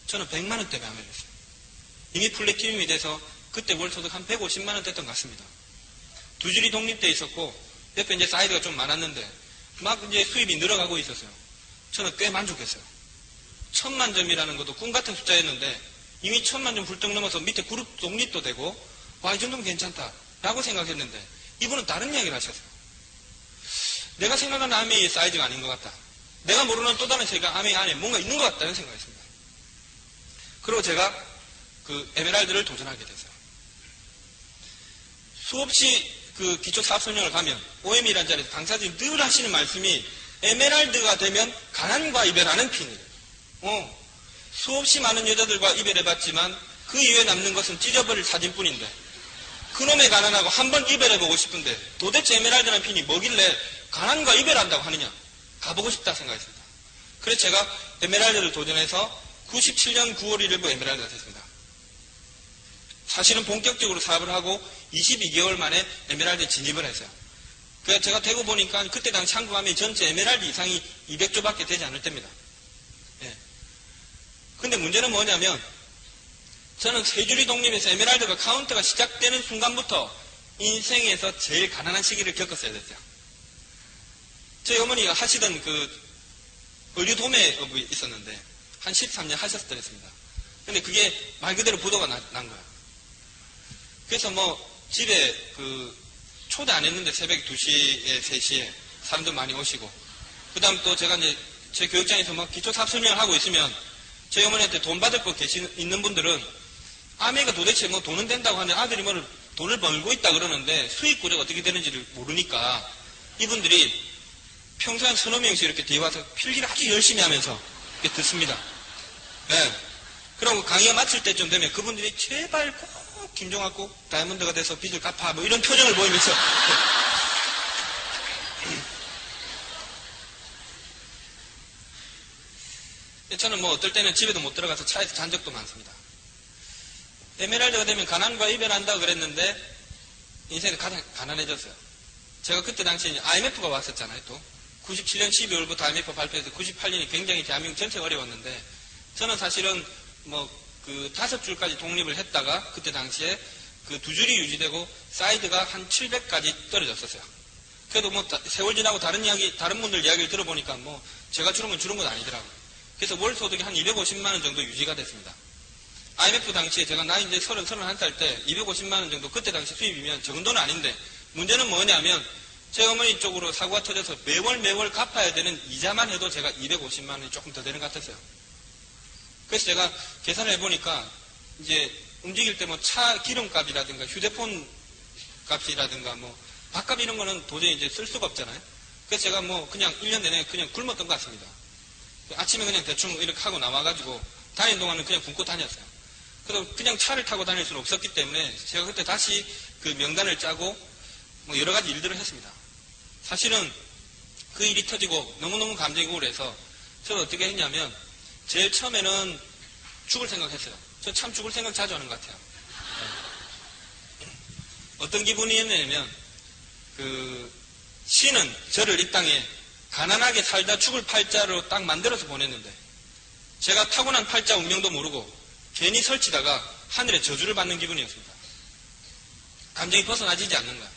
Speaker 1: 저는 100만 원 때문에 암을 했어요. 이미 플래티늄이 돼서 그때 월 소득 한 150만 원 됐던 것 같습니다. 두 줄이 독립돼 있었고 옆에 이제 사이드가 좀 많았는데 막 이제 수입이 늘어가고 있었어요. 저는 꽤 만족했어요. 1000만 점이라는 것도 꿈 같은 숫자였는데 이미 1000만 점 훌쩍 넘어서 밑에 그룹 독립도 되고 와, 이 정도면 괜찮다 라고 생각했는데 이분은 다른 이야기를 하셨어요. 내가 생각하는 아메이의 사이즈가 아닌 것 같다. 내가 모르는 또 다른 세계가 아메이 안에 뭔가 있는 것 같다는 생각했습니다. 그리고 제가 그 에메랄드를 도전하게 됐어요. 수없이 그 기초사업설명을 가면 OM이라는 자리에서 강사들이 늘 하시는 말씀이 에메랄드가 되면 가난과 이별하는 핀이래요. 수없이 많은 여자들과 이별해봤지만 그 이후에 남는 것은 찢어버릴 사진뿐인데 그놈의 가난하고 한번 이별해보고 싶은데 도대체 에메랄드라는 핀이 뭐길래 가난과 이별한다고 하느냐. 가보고 싶다 생각했습니다. 그래서 제가 에메랄드를 도전해서 97년 9월 1일부 에메랄드가 됐습니다. 사실은 본격적으로 사업을 하고 22개월 만에 에메랄드에 진입을 했어요. 그래서 제가 되고 보니까 그때 당시 한국 아메이 전체 에메랄드 이상이 200조밖에 되지 않을 때입니다. 예. 근데 문제는 뭐냐면 저는 세 줄이 독립해서 에메랄드가 카운트가 시작되는 순간부터 인생에서 제일 가난한 시기를 겪었어야 됐어요. 저희 어머니가 하시던 그 의류 도매업이 있었는데 한 13년 하셨더랬습니다. 근데 그게 말 그대로 부도가 난 거야. 그래서 뭐 집에 그 초대 안 했는데 새벽 2시에 3시에 사람들 많이 오시고 그 다음 또 제가 이제 제 교육장에서 막 기초사업 설명을 하고 있으면 저희 어머니한테 돈 받을 거 있는 분들은 아메가 도대체 뭐 돈은 된다고 하는데 아들이 뭐 돈을 벌고 있다 그러는데 수익 구조가 어떻게 되는지를 모르니까 이분들이 평소에 한 서너 명씩 이렇게 뒤에 와서 필기를 아주 열심히 하면서 이렇게 듣습니다. 네. 그리고 강의가 마칠 때쯤 되면 그분들이 제발 꼭 김종학 꼭 다이아몬드가 돼서 빚을 갚아 뭐 이런 표정을 보이면서 저는 뭐 어떨 때는 집에도 못 들어가서 차에서 잔 적도 많습니다. 에메랄드가 되면 가난과 이별한다고 그랬는데 인생이 가장 가난해졌어요. 제가 그때 당시에 IMF가 왔었잖아요. 또 97년 12월부터 IMF 발표해서 98년이 굉장히 대한민국 전체가 어려웠는데 저는 사실은 뭐 그 5줄까지 독립을 했다가 그때 당시에 그 2줄이 유지되고 사이드가 한 700까지 떨어졌었어요. 그래도 뭐 세월 지나고 다른 분들 이야기를 들어보니까 뭐 제가 줄은 건 아니더라고요. 그래서 월 소득이 한 250만 원 정도 유지가 됐습니다. IMF 당시에 제가 나이 이제 31살 때 250만 원 정도 그때 당시 수입이면 적은 돈은 아닌데 문제는 뭐냐면 제 어머니 쪽으로 사고가 터져서 매월 갚아야 되는 이자만 해도 제가 250만 원이 조금 더 되는 것 같았어요. 그래서 제가 계산을 해보니까 이제 움직일 때 뭐 차 기름값이라든가 휴대폰 값이라든가 뭐 밥값 이런 거는 도저히 이제 쓸 수가 없잖아요. 그래서 제가 뭐 그냥 1년 내내 그냥 굶었던 것 같습니다. 아침에 그냥 대충 이렇게 하고 나와가지고 다니는 동안은 그냥 굶고 다녔어요. 그래서 그냥 차를 타고 다닐 수는 없었기 때문에 제가 그때 다시 그 명단을 짜고 뭐 여러 가지 일들을 했습니다. 사실은 그 일이 터지고 너무너무 감정이 우울해서 저는 어떻게 했냐면 제일 처음에는 죽을 생각했어요. 저 참 죽을 생각 자주 하는 것 같아요. 어떤 기분이었냐면 그 신은 저를 이 땅에 가난하게 살다 죽을 팔자로 딱 만들어서 보냈는데 제가 타고난 팔자 운명도 모르고 괜히 설치다가 하늘의 저주를 받는 기분이었습니다. 감정이 벗어나지지 않는 거야.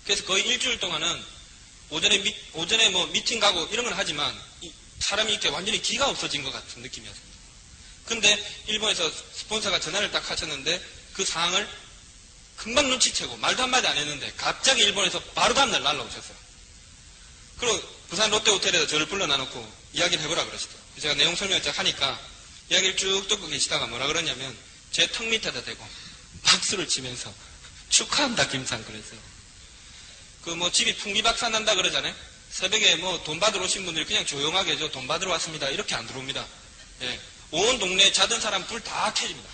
Speaker 1: 그래서 거의 일주일 동안은 오전에 뭐 미팅 가고 이런 건 하지만 사람이 이렇게 완전히 기가 없어진 것 같은 느낌이었습니다. 근데 일본에서 스폰서가 전화를 딱 하셨는데 그 상황을 금방 눈치채고 말도 한마디 안 했는데 갑자기 일본에서 바로 다음날 날라오셨어요. 그리고 부산 롯데호텔에서 저를 불러놔놓고 이야기를 해보라 그러시더라고요. 제가 내용 설명을 쫙 하니까 이야기를 쭉 듣고 계시다가 뭐라 그러냐면 제 턱 밑에다 대고 박수를 치면서 축하한다 김상 그랬어요. 그 뭐 집이 풍비박산난다 그러잖아요. 새벽에 뭐 돈 받으러 오신 분들이 그냥 조용하게 저 돈 받으러 왔습니다. 이렇게 안 들어옵니다. 예. 온 동네에 자던 사람 불 다 켜집니다.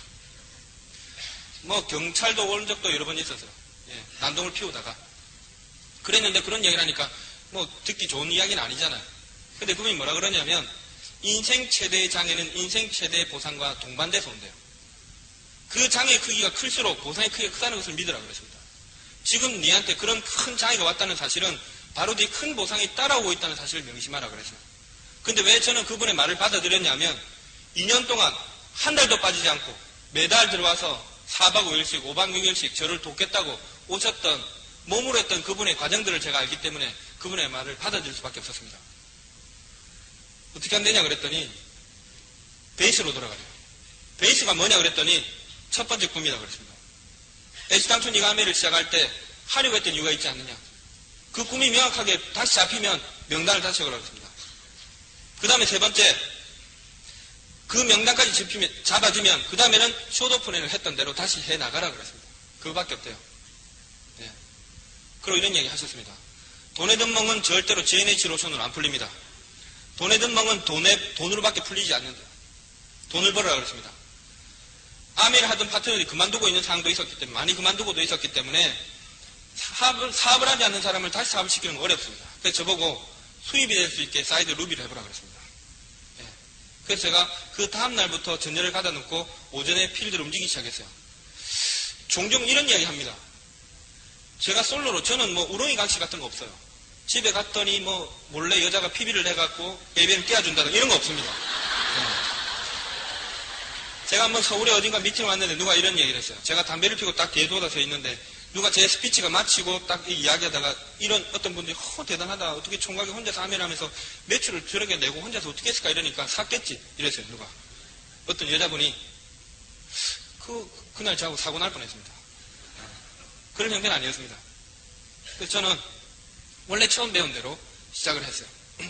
Speaker 1: 뭐 경찰도 온 적도 여러 번 있었어요. 예. 난동을 피우다가. 그랬는데 그런 얘기를 하니까 뭐 듣기 좋은 이야기는 아니잖아요. 근데 그분이 뭐라 그러냐면 인생 최대의 장애는 인생 최대의 보상과 동반돼서 온대요. 그 장애의 크기가 클수록 보상의 크기가 크다는 것을 믿으라 그랬습니다. 지금 니한테 그런 큰 장애가 왔다는 사실은 바로 뒤 큰 보상이 따라오고 있다는 사실을 명심하라 그랬어요. 근데 왜 저는 그분의 말을 받아들였냐면 2년 동안 한 달도 빠지지 않고 매달 들어와서 4박 5일씩 5박 6일씩 저를 돕겠다고 오셨던 몸으로 했던 그분의 과정들을 제가 알기 때문에 그분의 말을 받아들일 수밖에 없었습니다. 어떻게 하면 되냐 그랬더니 베이스로 돌아가요. 베이스가 뭐냐 그랬더니 첫 번째 꿈이라고 그랬습니다. 애시당초 네가 아메를 시작할 때 하려고 했던 이유가 있지 않느냐. 그 꿈이 명확하게 다시 잡히면 명단을 다시 적으라고 했습니다. 그 다음에 세 번째, 그 명단까지 잡아지면 그 다음에는 숏오프닝을 했던 대로 다시 해나가라 그랬습니다. 그거밖에 없대요. 네. 그리고 이런 얘기 하셨습니다. 돈에 든 멍은 절대로 JNH 로션으로 안 풀립니다. 돈에 든 멍은 돈으로밖에 풀리지 않는다. 돈을 벌으라 그랬습니다. 아메를 하던 파트너들이 그만두고 있는 상황도 있었기 때문에, 많이 그만두고도 있었기 때문에 사업을 하지 않는 사람을 다시 사업을 시키는 건 어렵습니다. 그래서 저보고 수입이 될 수 있게 사이드 루비를 해보라 그랬습니다. 예. 그래서 제가 그 다음날부터 전열을 가다 놓고 오전에 필드를 움직이기 시작했어요. 종종 이런 이야기 합니다. 제가 솔로로, 저는 뭐 우렁이 강씨 같은 거 없어요. 집에 갔더니 뭐 몰래 여자가 피비를 해갖고 ABM 띄워준다든 이런 거 없습니다. 예. 제가 뭐 서울에 어딘가 미팅 왔는데 누가 이런 얘기를 했어요. 제가 담배를 피고 딱 뒤에 돌아서 있는데 누가 제 스피치가 마치고 딱 이야기하다가 이런 어떤 분들이 대단하다. 어떻게 총각이 혼자서 아메를 하면서 매출을 저렇게 내고 혼자서 어떻게 했을까 이러니까 샀겠지. 이랬어요. 누가. 어떤 여자분이 그날 저하고 사고 날 뻔했습니다. 그런 형태는 아니었습니다. 그래서 저는 원래 처음 배운 대로 시작을 했어요.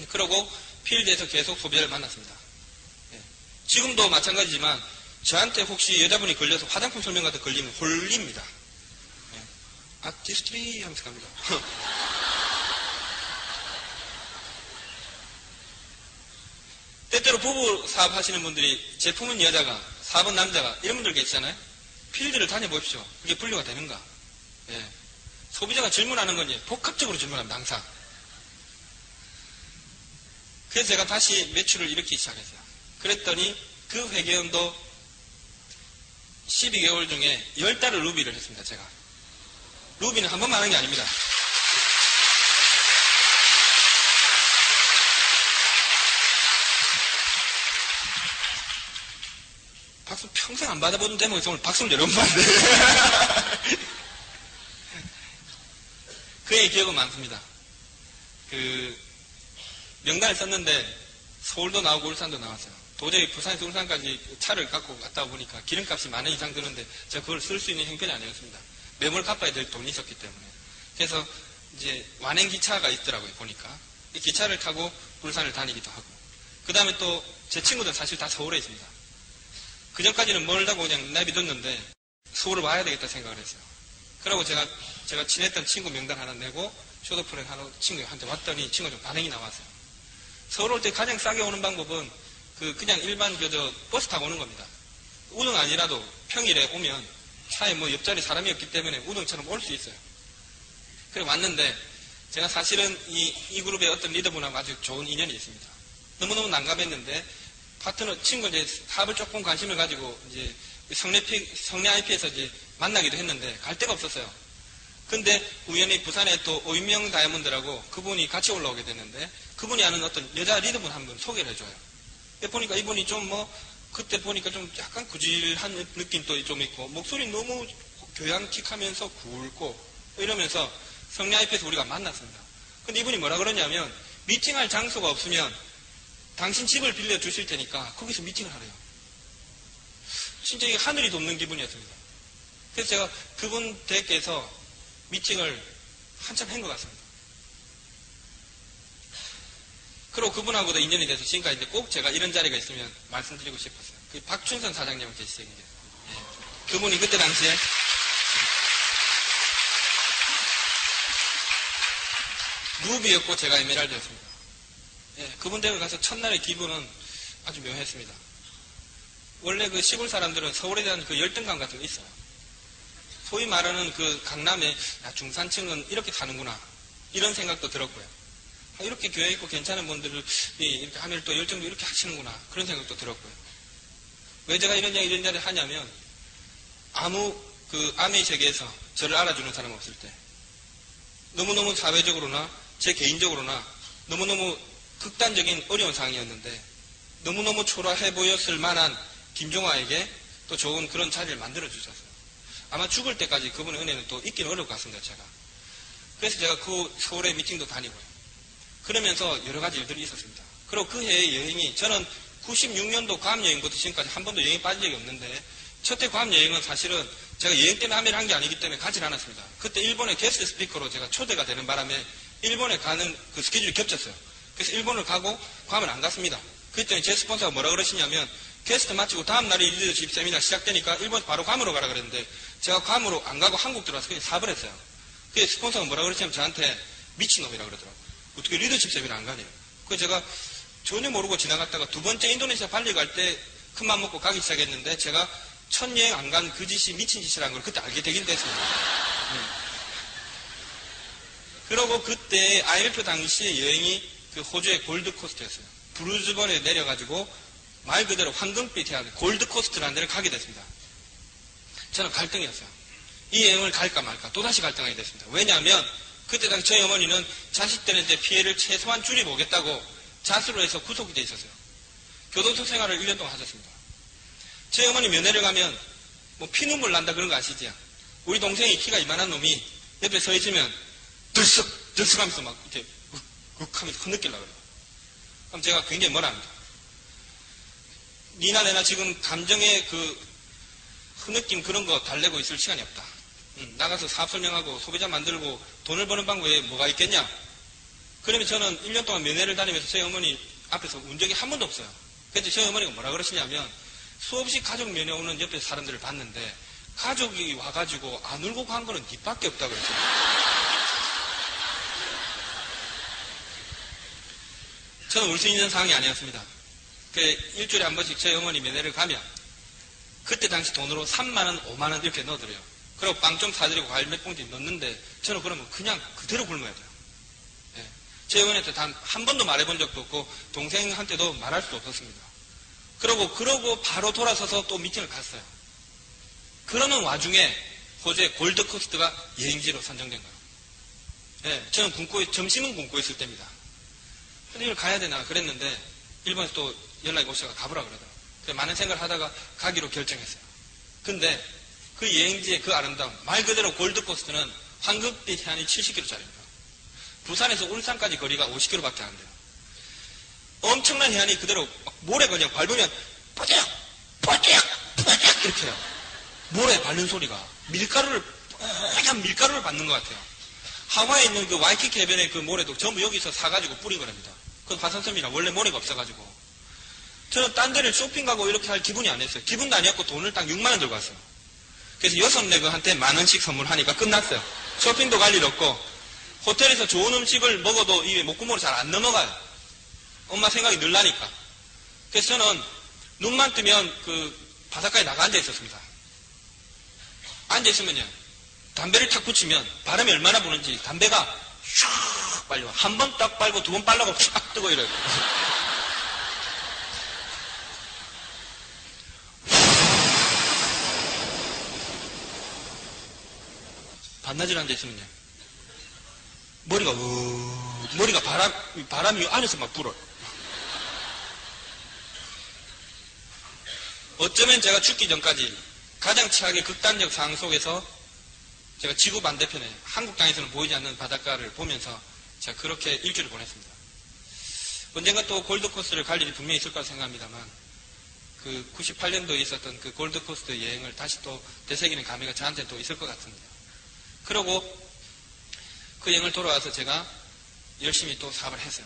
Speaker 1: 그러고 필드에서 계속 소비자를 만났습니다. 예. 지금도 마찬가지지만 저한테 혹시 여자분이 걸려서 화장품 설명 같은 거 걸리면 홀립니다. 예. 아티스트리 하면서 갑니다. 때때로 부부 사업 하시는 분들이 제품은 여자가 사업은 남자가 이런 분들 계시잖아요. 필드를 다녀보십시오. 그게 분류가 되는가. 예. 소비자가 질문하는 건 복합적으로 질문합니다. 항상. 그래서 제가 다시 매출을 일으키기 시작했어요. 그랬더니 그 회계연도 12개월 중에 10달을 루비를 했습니다. 제가. 루비는 한 번만 하는 게 아닙니다. 박수 평생 안 받아보는 대목에서 오늘 박수를 여러 번 받는데 그의 기억은 많습니다. 그 명단을 썼는데 서울도 나오고 울산도 나왔어요. 도저히 부산에서 울산까지 차를 갖고 갔다 보니까 기름값이 10,000원 이상 드는데 제가 그걸 쓸 수 있는 형편이 아니었습니다. 매몰 갚아야 될 돈이 있었기 때문에. 그래서 이제 완행 기차가 있더라고요, 보니까. 이 기차를 타고 울산을 다니기도 하고. 그 다음에 또 제 친구들 사실 다 서울에 있습니다. 그 전까지는 멀다고 그냥 내비뒀는데 서울을 와야 되겠다 생각을 했어요. 그러고 제가 친했던 친구 명단 하나 내고 쇼도프렌 하러 친구한테 왔더니 친구가 좀 반응이 나왔어요. 서울 올 때 가장 싸게 오는 방법은 그냥 일반 버스 타고 오는 겁니다. 우등 아니라도 평일에 오면 차에 뭐 옆자리 사람이 없기 때문에 우등처럼 올 수 있어요. 그래 왔는데 제가 사실은 이 그룹의 어떤 리더분하고 아주 좋은 인연이 있습니다. 너무너무 난감했는데 파트너 친구 이제 사업을 조금 관심을 가지고 이제 성내 IP에서 이제 만나기도 했는데 갈 데가 없었어요. 근데 우연히 부산에 또 오인명 다이아몬드라고 그분이 같이 올라오게 됐는데 그분이 아는 어떤 여자 리더분 한 분 소개를 해줘요. 보니까 이분이 좀 그때 보니까 좀 약간 구질한 느낌도 좀 있고 목소리 너무 교양틱하면서 굵고 이러면서 성내 IP에서 우리가 만났습니다. 근데 이분이 뭐라 그러냐면 미팅할 장소가 없으면 당신 집을 빌려주실 테니까 거기서 미팅을 하래요. 진짜 이게 하늘이 돕는 기분이었습니다. 그래서 제가 그분 댁에서 미팅을 한참 한 것 같습니다. 그리고 그분하고도 인연이 돼서 지금까지 꼭 제가 이런 자리가 있으면 말씀드리고 싶었어요. 그 박춘선 사장님을 계시죠. 그분이 그때 당시에 루비였고 제가 에메랄드였습니다. 그분 댁을 가서 첫날의 기분은 아주 묘했습니다. 원래 그 시골 사람들은 서울에 대한 그 열등감 같은 게 있어요. 소위 말하는 그 강남의 중산층은 이렇게 사는구나 이런 생각도 들었고요. 이렇게 교양 있고 괜찮은 분들을 이렇게 하면 또 열정도 이렇게 하시는구나 그런 생각도 들었고요. 왜 제가 이런 이야기를 하냐면 아무 그 아메이 세계에서 저를 알아주는 사람 없을 때 너무너무 사회적으로나 제 개인적으로나 너무너무 극단적인 어려운 상황이었는데 너무너무 초라해 보였을 만한 김종화에게 또 좋은 그런 자리를 만들어 주셨어요. 아마 죽을 때까지 그분의 은혜는 또 있기는 어려울 것 같습니다. 제가. 그래서 제가 그 서울에 미팅도 다니고요. 그러면서 여러 가지 일들이 있었습니다. 그리고 그 해의 여행이 저는 96년도 괌여행부터 지금까지 한 번도 여행에 빠진 적이 없는데 첫해 괌여행은 사실은 제가 여행 때문에 아메를 한 게 아니기 때문에 가지 않았습니다. 그때 일본의 게스트 스피커로 제가 초대가 되는 바람에 일본에 가는 그 스케줄이 겹쳤어요. 그래서 일본을 가고 괌을 안 갔습니다. 그랬더니 제 스폰서가 뭐라 그러시냐면 게스트 마치고 다음 날에 리더십 세미나 시작되니까 일본 바로 괌으로 가라 그랬는데 제가 괌으로 안 가고 한국 들어와서 그냥 사업을 했어요. 그래서 스폰서가 뭐라 그러시냐면 저한테 미친놈이라 그러더라고요. 어떻게 리더십 세미나 안 가냐. 그래서 제가 전혀 모르고 지나갔다가 두 번째 인도네시아 발리 갈 때 큰맘 먹고 가기 시작했는데 제가 첫 여행 안 간 그 짓이 미친 짓이라는 걸 그때 알게 되긴 됐습니다. 그러고 그때 IMF 당시의 여행이 그 호주의 골드코스트였어요. 브루즈번에 내려가지고 말 그대로 황금빛이 하는 골드코스트라는 데를 가게 됐습니다. 저는 갈등이었어요. 이 여행을 갈까 말까 또다시 갈등하게 됐습니다. 왜냐하면 그때 당시 저희 어머니는 자식들한테 피해를 최소한 줄여보겠다고 자수를 해서 구속이 돼 있었어요. 교도소 생활을 1년 동안 하셨습니다. 저희 어머니 면회를 가면 뭐 피눈물 난다 그런 거 아시죠? 우리 동생이 키가 이만한 놈이 옆에 서 있으면 들썩 하면서 막 이렇게 욱욱 하면서 흐느끼려고 그래요. 그럼 제가 굉장히 뭐라 합니다. 니나 내나 지금 감정의 그 흐느낌 그런 거 달래고 있을 시간이 없다. 나가서 사업 설명하고 소비자 만들고 돈을 버는 방법에 뭐가 있겠냐? 그러면 저는 1년 동안 면회를 다니면서 저희 어머니 앞에서 운 적이 한 번도 없어요. 그래서 저희 어머니가 뭐라 그러시냐면 수없이 가족 면회 오는 옆에 사람들을 봤는데 가족이 와가지고 안 울고 간 거는 니밖에 없다고 그랬어요. 저는 울 수 있는 상황이 아니었습니다. 일주일에 한 번씩 저희 어머니 면회를 가면 그때 당시 돈으로 3만원, 5만원 이렇게 넣어드려요. 그리고 빵 좀 사드리고 과일 몇 봉지 넣는데 저는 그러면 그냥 그대로 굶어야 돼요. 예. 저희 어머니한테 단 한 번도 말해본 적도 없고 동생한테도 말할 수도 없었습니다. 그러고 바로 돌아서서 또 미팅을 갔어요. 그러는 와중에 호주의 골드코스트가 여행지로 선정된 거예요. 예. 저는 점심은 굶고 있을 때입니다. 근데 이걸 가야 되나 그랬는데 일본에서 또 연락이 오셔서 가보라 그러더라고요. 많은 생각을 하다가 가기로 결정했어요. 근데 그 여행지의 그 아름다움, 말 그대로 골드코스트는 황금빛 해안이 70km짜리입니다. 부산에서 울산까지 거리가 50km밖에 안 돼요. 엄청난 해안이 그대로 모래 그냥 밟으면 뽀짝 뽀짝 뽀짝 이렇게 해요. 모래 밟는 소리가 하얀 밀가루를 밟는 것 같아요. 하와이에 있는 그 와이키키 해변의 그 모래도 전부 여기서 사가지고 뿌린 거랍니다. 그건 화산섬이라 원래 모래가 없어가지고. 저는 딴 데를 쇼핑 가고 이렇게 할 기분이 안 했어요. 기분도 아니었고 돈을 딱 6만 원 들고 왔어요. 그래서 6네그한테 10,000원씩 선물하니까 끝났어요. 쇼핑도 갈 일 없고 호텔에서 좋은 음식을 먹어도 이 목구멍으로 잘 안 넘어가요. 엄마 생각이 늘 나니까. 그래서 저는 눈만 뜨면 그 바닷가에 나가 앉아 있었습니다. 앉아 있으면요. 담배를 탁 붙이면 바람이 얼마나 부는지 담배가 슉 빨려. 한 번 딱 빨고 두 번 빨라고 쫙 뜨고 이래요. 반나절 앉아 있으면요. 머리가 바람이 안에서 막 불어요. 어쩌면 제가 죽기 전까지 가장 최악의 극단적 상황 속에서 제가 지구 반대편에 한국 땅에서는 보이지 않는 바닷가를 보면서 제가 그렇게 일주일을 보냈습니다. 언젠가 또 골드코스트를 갈 일이 분명히 있을 거라 생각합니다만 그 98년도에 있었던 그 골드코스트 여행을 다시 또 되새기는 감회가 저한테 또 있을 것 같습니다. 그러고 그 여행을 돌아와서 제가 열심히 또 사업을 했어요.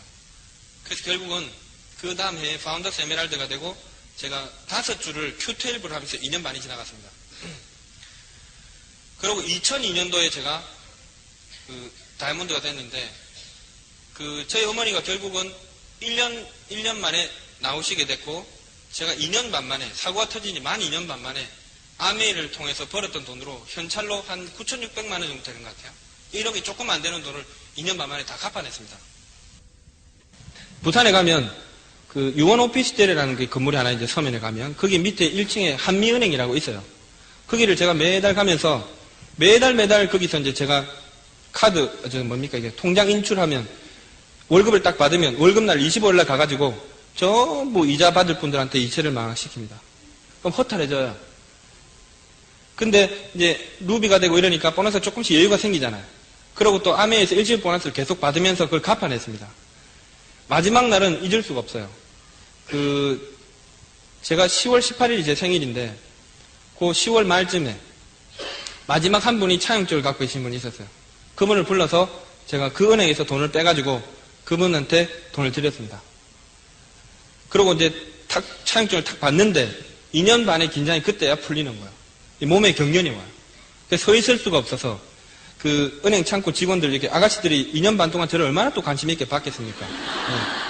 Speaker 1: 그래서 결국은 그 다음 해에 파운더스 에메랄드가 되고 제가 5주를 Q12를 하면서 2년 반이 지나갔습니다. 그리고 2002년도에 제가 그 다이아몬드가 됐는데 저희 어머니가 결국은 1년 만에 나오시게 됐고 제가 2년 반 만에 사고가 터진 지 만 2년 반 만에 아메이를 통해서 벌었던 돈으로 현찰로 한 9,600만 원 정도 되는 것 같아요. 1억이 조금 안 되는 돈을 2년 반 만에 다 갚아냈습니다. 부산에 가면 그 유원 오피스텔이라는 그 건물이 하나 이제 서면에 가면 거기 밑에 1층에 한미은행이라고 있어요. 거기를 제가 매달 가면서 매달 거기서 이제 제가 카드 이게 통장 인출하면 월급을 딱 받으면 월급날 25일 날 가가지고 전부 이자 받을 분들한테 이체를 막 시킵니다. 그럼 허탈해져요. 근데 이제 루비가 되고 이러니까 보너스가 조금씩 여유가 생기잖아요. 그리고 또 아메에서 일주일 보너스를 계속 받으면서 그걸 갚아냈습니다. 마지막 날은 잊을 수가 없어요. 제가 10월 18일이 제 생일인데 그 10월 말쯤에 마지막 한 분이 차용증을 갖고 계신 분이 있었어요. 그분을 불러서 제가 그 은행에서 돈을 빼가지고 그분한테 돈을 드렸습니다. 그리고 이제 차용증을 탁 받는데 2년 반의 긴장이 그때야 풀리는 거예요. 몸에 경련이 와요. 그래서 서 있을 수가 없어서 그 은행 창구 직원들 이렇게 아가씨들이 2년 반 동안 저를 얼마나 또 관심 있게 봤겠습니까? 네.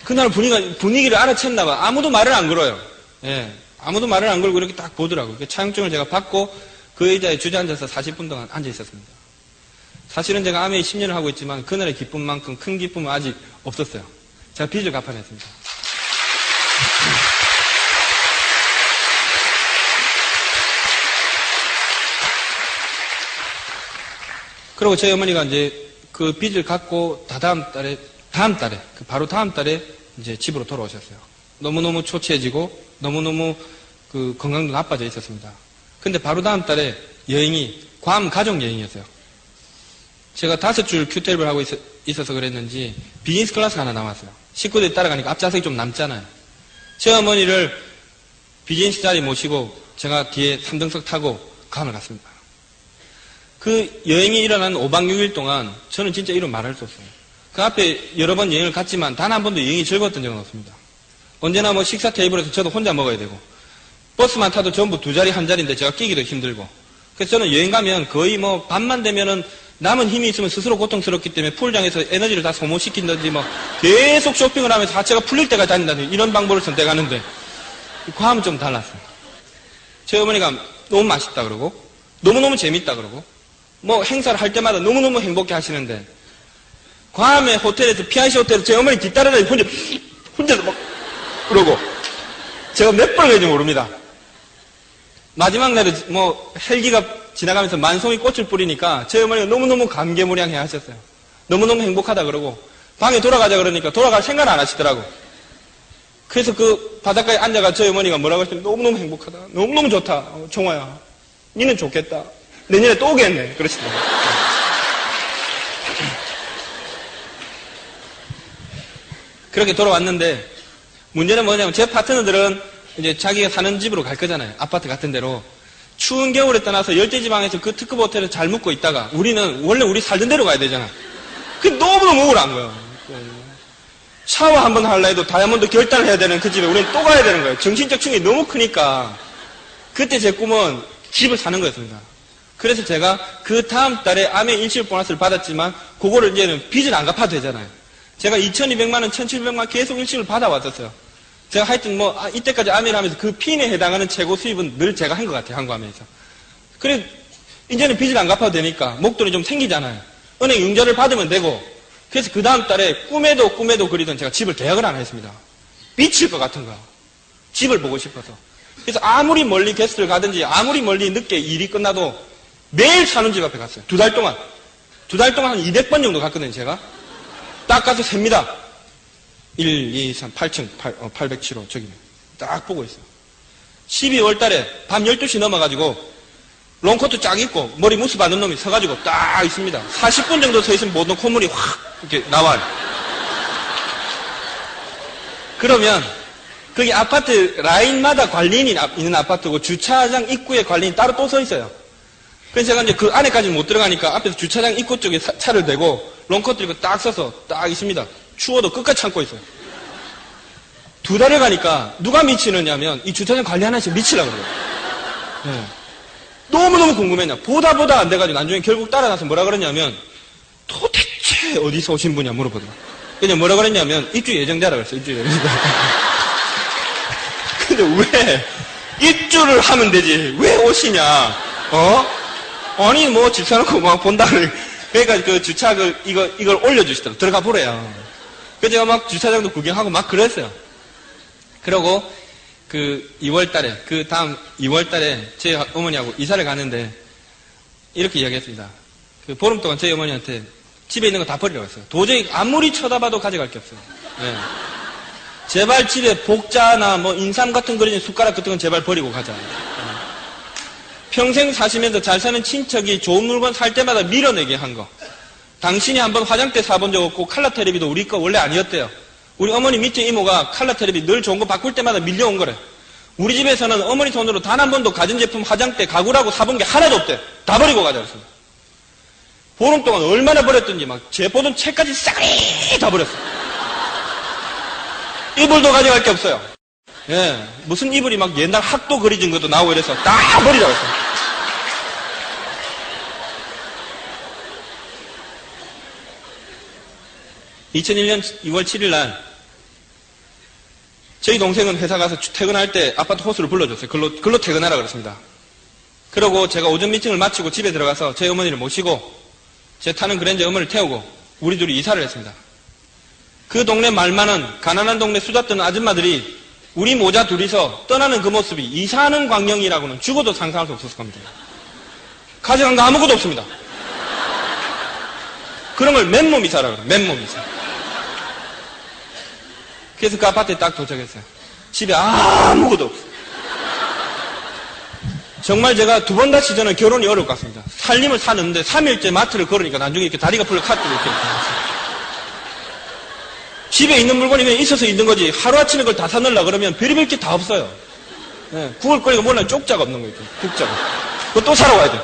Speaker 1: 그날 분위기를 알아챘나 봐. 아무도 말을 안 걸어요. 예. 아무도 말을 안 걸고 이렇게 딱 보더라고요. 차용증을 제가 받고 그 의자에 주저앉아서 40분 동안 앉아 있었습니다. 사실은 제가 아메이 10년을 하고 있지만 그날의 기쁨만큼 큰 기쁨은 아직 없었어요. 제가 빚을 갚아냈습니다. 그리고 저희 어머니가 이제 그 빚을 갚고 다음 달에 바로 다음 달에 이제 집으로 돌아오셨어요. 너무너무 초췌해지고 너무너무 그 건강도 나빠져 있었습니다. 근데 바로 다음 달에 여행이 괌 가족 여행이었어요. 제가 5줄 Q12을 하고 있어서 그랬는지 비즈니스 클래스가 하나 나왔어요. 식구들이 따라가니까 앞좌석이 좀 남잖아요. 제 어머니를 비즈니스 자리 모시고 제가 뒤에 3등석 타고 괌을 갔습니다. 그 여행이 일어난 5박 6일 동안 저는 진짜 이런 말할 수 없어요. 그 앞에 여러 번 여행을 갔지만 단 한 번도 여행이 즐거웠던 적은 없습니다. 언제나 뭐 식사 테이블에서 저도 혼자 먹어야 되고 버스만 타도 전부 2자리 1자리인데 제가 끼기도 힘들고 그래서 저는 여행 가면 거의 뭐 밤만 되면은 남은 힘이 있으면 스스로 고통스럽기 때문에 풀장에서 에너지를 다 소모시킨다든지 뭐 계속 쇼핑을 하면서 하체가 풀릴 때까지 다닌다든지 이런 방법을 선택하는데 괌은 좀 달랐어요. 제 어머니가 너무 맛있다 그러고 너무너무 재밌다 그러고 뭐 행사를 할 때마다 너무너무 행복해 하시는데 괌의 호텔에서 PIC 호텔에서 제 어머니 뒤따라다니고 혼자서 막 그러고 제가 몇 번을 했는지 모릅니다. 마지막 날에 뭐 헬기가 지나가면서 만송이 꽃을 뿌리니까 제 어머니가 너무너무 감개무량해 하셨어요. 너무너무 행복하다 그러고 방에 돌아가자 그러니까 돌아갈 생각을 안 하시더라고. 그래서 그 바닷가에 앉아가 저희 어머니가 뭐라고 했더니 너무너무 행복하다. 너무너무 좋다. 종아야 니는 좋겠다. 내년에 또 오겠네. 그러시더라고요. 그렇게 돌아왔는데 문제는 뭐냐면 제 파트너들은 이제 자기가 사는 집으로 갈 거잖아요. 아파트 같은 데로. 추운 겨울에 떠나서 열대지방에서 그 특급 호텔에서 잘 묵고 있다가 우리는 원래 우리 살던 데로 가야 되잖아. 그게 너무너무 우울한 거예요. 샤워 한 번 하려 해도 다이아몬드 결단을 해야 되는 그 집에 우리는 또 가야 되는 거예요. 정신적 충격이 너무 크니까 그때 제 꿈은 집을 사는 거였습니다. 그래서 제가 그 다음 달에 아메 일시일 보너스를 받았지만 그거를 이제는 빚을 안 갚아도 되잖아요. 제가 2,200만 원, 1,700만 원 계속 일시를 받아왔었어요. 제가 하여튼 이때까지 아메를 하면서 그 핀에 해당하는 최고 수입은 늘 제가 한 것 같아요. 한국아메에서. 그래 이제는 빚을 안 갚아도 되니까 목돈이 좀 생기잖아요. 은행 융자를 받으면 되고 그래서 그 다음 달에 꿈에도 그리던 제가 집을 계약을 안 했습니다. 미칠 것 같은 거야. 집을 보고 싶어서. 그래서 아무리 멀리 게스트를 가든지 아무리 멀리 늦게 일이 끝나도 매일 사는 집 앞에 갔어요. 2달 동안. 2달 동안 한 200번 정도 갔거든요, 제가. 딱 가서 셉니다. 1, 2, 3, 8층, 807호, 저기. 딱 보고 있어요. 12월 달에 밤 12시 넘어가지고 롱코트 쫙 입고 머리 무스 받은 놈이 서가지고 딱 있습니다. 40분 정도 서 있으면 모든 콧물이 확 이렇게 나와요. 그러면 거기 아파트 라인마다 관리인이 있는 아파트고 주차장 입구에 관리인 따로 또 서 있어요. 그래서 제가 이제 그 안에까지는 못 들어가니까 앞에서 주차장 입구 쪽에 차를 대고 롱코트 입고 딱 서서 딱 있습니다. 추워도 끝까지 참고 있어요. 2달을 가니까 누가 미치느냐면 이 주차장 관리하는 씨 미치려고 그래요. 네. 너무너무 궁금했냐. 보다 안 돼가지고 나중에 결국 따라가서 뭐라 그러냐면 도대체 어디서 오신 분이냐 물어보더라. 그냥 뭐라 그랬냐면 입주 예정자라고 그랬어요. 입주 예정자. 근데 왜 입주를 하면 되지 왜 오시냐. 아니 뭐 집 사놓고 막 본다는. 그러니까 그 주차 이걸 올려주시더라고요. 들어가 보래요. 그래서 제가 막 주차장도 구경하고 막 그랬어요. 그러고 그 2월 달에, 그 다음 2월 달에 제 어머니하고 이사를 가는데 이렇게 이야기했습니다. 그 보름 동안 저희 어머니한테 집에 있는 거 다 버리라고 했어요. 도저히 아무리 쳐다봐도 가져갈 게 없어요. 네. 제발 집에 복자나 뭐 인삼 같은 그려진 숟가락 같은 건 제발 버리고 가자. 평생 사시면서 잘 사는 친척이 좋은 물건 살 때마다 밀어내게 한 거. 당신이 한번 화장대 사본 적 없고 칼라 테레비도 우리 거 원래 아니었대요. 우리 어머니 밑에 이모가 칼라 테레비 늘 좋은 거 바꿀 때마다 밀려온 거래. 우리 집에서는 어머니 손으로 단 한 번도 가전제품 화장대 가구라고 사본 게 하나도 없대. 다 버리고 가자 그랬습니다. 보름 동안 얼마나 버렸던지 막 제 보던 책까지 싹이 다 버렸어요. 이불도 가져갈 게 없어요. 예, 무슨 이불이 막 옛날 학도 그려진 것도 나오고 이래서 다 버리라고 했어요. (2001년 2월 7일) 날 저희 동생은 회사 가서 퇴근할 때 아파트 호수를 불러줬어요. 글로 퇴근하라 그랬습니다. 그러고 제가 오전 미팅을 마치고 집에 들어가서 저희 어머니를 모시고 제 타는 그랜저 어머니를 태우고 우리 둘이 이사를 했습니다. 그 동네 말 많은 가난한 동네 수다 떠는 아줌마들이 우리 모자 둘이서 떠나는 그 모습이 이사하는 광경이라고는 죽어도 상상할 수 없었을 겁니다. 가져간 거 아무것도 없습니다. 그런 걸 맨몸 이사라 그래요. 맨몸 이사. 그래서 그 아파트에 딱 도착했어요. 집에 아무것도 없어요. 정말 제가 2번 다시 저는 결혼이 어려울 것 같습니다. 살림을 사는데 3일째 마트를 걸으니까 나중에 이렇게 다리가 풀려 카트로 이렇게. 집에 있는 물건이 그냥 있어서 있는 거지. 하루아침에 그걸 다 사놓으려고 그러면 별의별 게 다 없어요. 네, 구울 거리가 몰라 쪽자가 없는 거예요. 국자가. 그거 또 사러 가야 돼.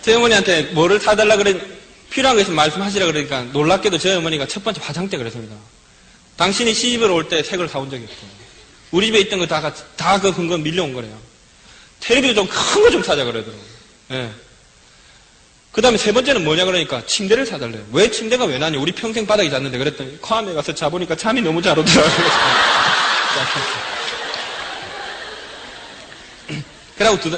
Speaker 1: 제 어머니한테 뭐를 사달라 그래, 필요한 거 있으면 말씀하시라 그러니까 놀랍게도 저희 어머니가 첫 번째 화장대 그랬습니다. 당신이 시집을 올 때 새 걸 사온 적이 없고 우리 집에 있던 거 다 그 흥건 밀려온 거래요. 테레비도 좀 큰 거 좀 사자 그러더라고요. 네. 그 다음에 세 번째는 뭐냐 그러니까 침대를 사달래요. 왜 침대가 왜 나냐? 우리 평생 바닥에 잤는데 그랬더니 괌에 가서 자보니까 잠이 너무 잘 오더라고요. 그러고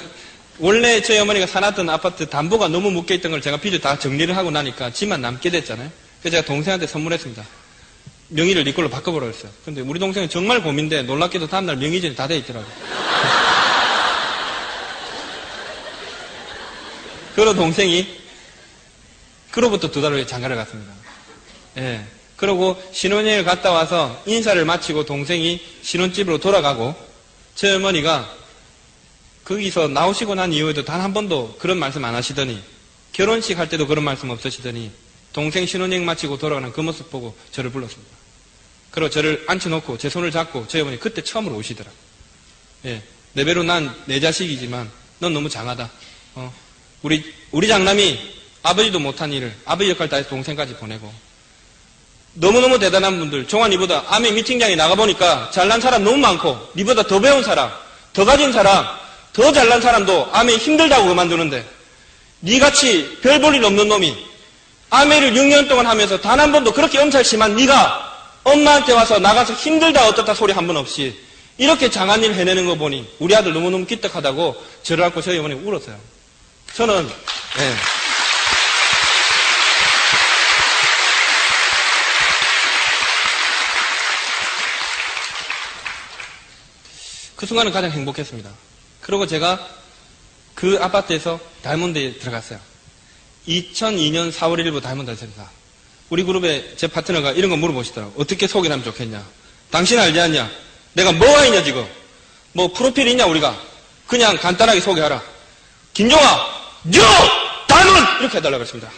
Speaker 1: 원래 저희 어머니가 사놨던 아파트 담보가 너무 묶여있던 걸 제가 빚을 다 정리를 하고 나니까 집만 남게 됐잖아요. 그래서 제가 동생한테 선물했습니다. 명의를 네 걸로 바꿔보라고 했어요. 근데 우리 동생은 정말 고민돼 놀랍게도 다음날 명의전이 다 돼 있더라고요. 그러고 동생이 그로부터 2달 후에 장가를 갔습니다. 예. 그러고 신혼여행을 갔다 와서 인사를 마치고 동생이 신혼집으로 돌아가고 제 어머니가 거기서 나오시고 난 이후에도 단 한 번도 그런 말씀 안 하시더니 결혼식 할 때도 그런 말씀 없으시더니 동생 신혼여행 마치고 돌아가는 그 모습 보고 저를 불렀습니다. 그리고 저를 앉혀놓고 제 손을 잡고 저희 어머니 그때 처음으로 우시더라. 예, 내 배로 난 내 자식이지만 넌 너무 장하다. 우리 장남이 아버지도 못한 일을 아버지 역할 다해서 동생까지 보내고 너무너무 대단한 분들, 종아 니보다 아메 미팅장에 나가보니까 잘난 사람 너무 많고 니보다 더 배운 사람, 더 가진 사람, 더 잘난 사람도 아메 힘들다고 그만두는데 니같이 별 볼 일 없는 놈이 아메를 6년 동안 하면서 단 한 번도 그렇게 엄살 심한 니가 엄마한테 와서 나가서 힘들다 어떻다 소리 한 번 없이 이렇게 장한 일 해내는 거 보니 우리 아들 너무너무 기특하다고 저를 안고 저희 어머니 울었어요. 저는 예. 그 순간은 가장 행복했습니다. 그리고 제가 그 아파트에서 다이아몬드에 들어갔어요. 2002년 4월 1일부터 다이아몬드에 들어갔습니다. 우리 그룹의 제 파트너가 이런 거 물어보시더라고요. 어떻게 소개를 하면 좋겠냐. 당신 알지 않냐? 내가 뭐가 있냐 지금? 뭐 프로필이 있냐 우리가? 그냥 간단하게 소개하라. 김종아, 뉴 다이아몬드! 이렇게 해달라고 했습니다.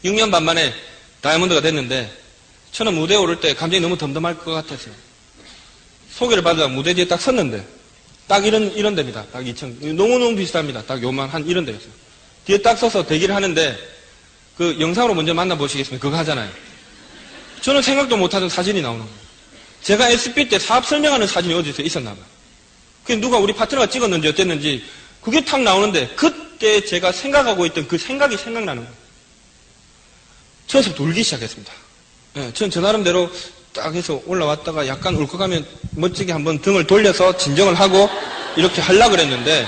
Speaker 1: 6년 반 만에 다이아몬드가 됐는데 저는 무대에 오를 때 감정이 너무 덤덤할 것 같았어요. 소개를 받으다 무대 뒤에 딱 섰는데 딱 이런 데입니다. 딱 2층. 너무너무 비슷합니다. 딱 요만 한 이런 데였어요. 뒤에 딱 서서 대기를 하는데 그 영상으로 먼저 만나보시겠습니다. 그거 하잖아요. 저는 생각도 못하던 사진이 나오는 거예요. 제가 SB 때 사업 설명하는 사진이 어디서 있었나 봐요. 그게 누가 우리 파트너가 찍었는지 어땠는지 그게 탁 나오는데 그때 제가 생각하고 있던 그 생각이 생각나는 거예요. 저에서부터 울기 시작했습니다. 네, 전 저 나름대로 딱 해서 올라왔다가 약간 울컥하면 멋지게 한번 등을 돌려서 진정을 하고 이렇게 하려고 그랬는데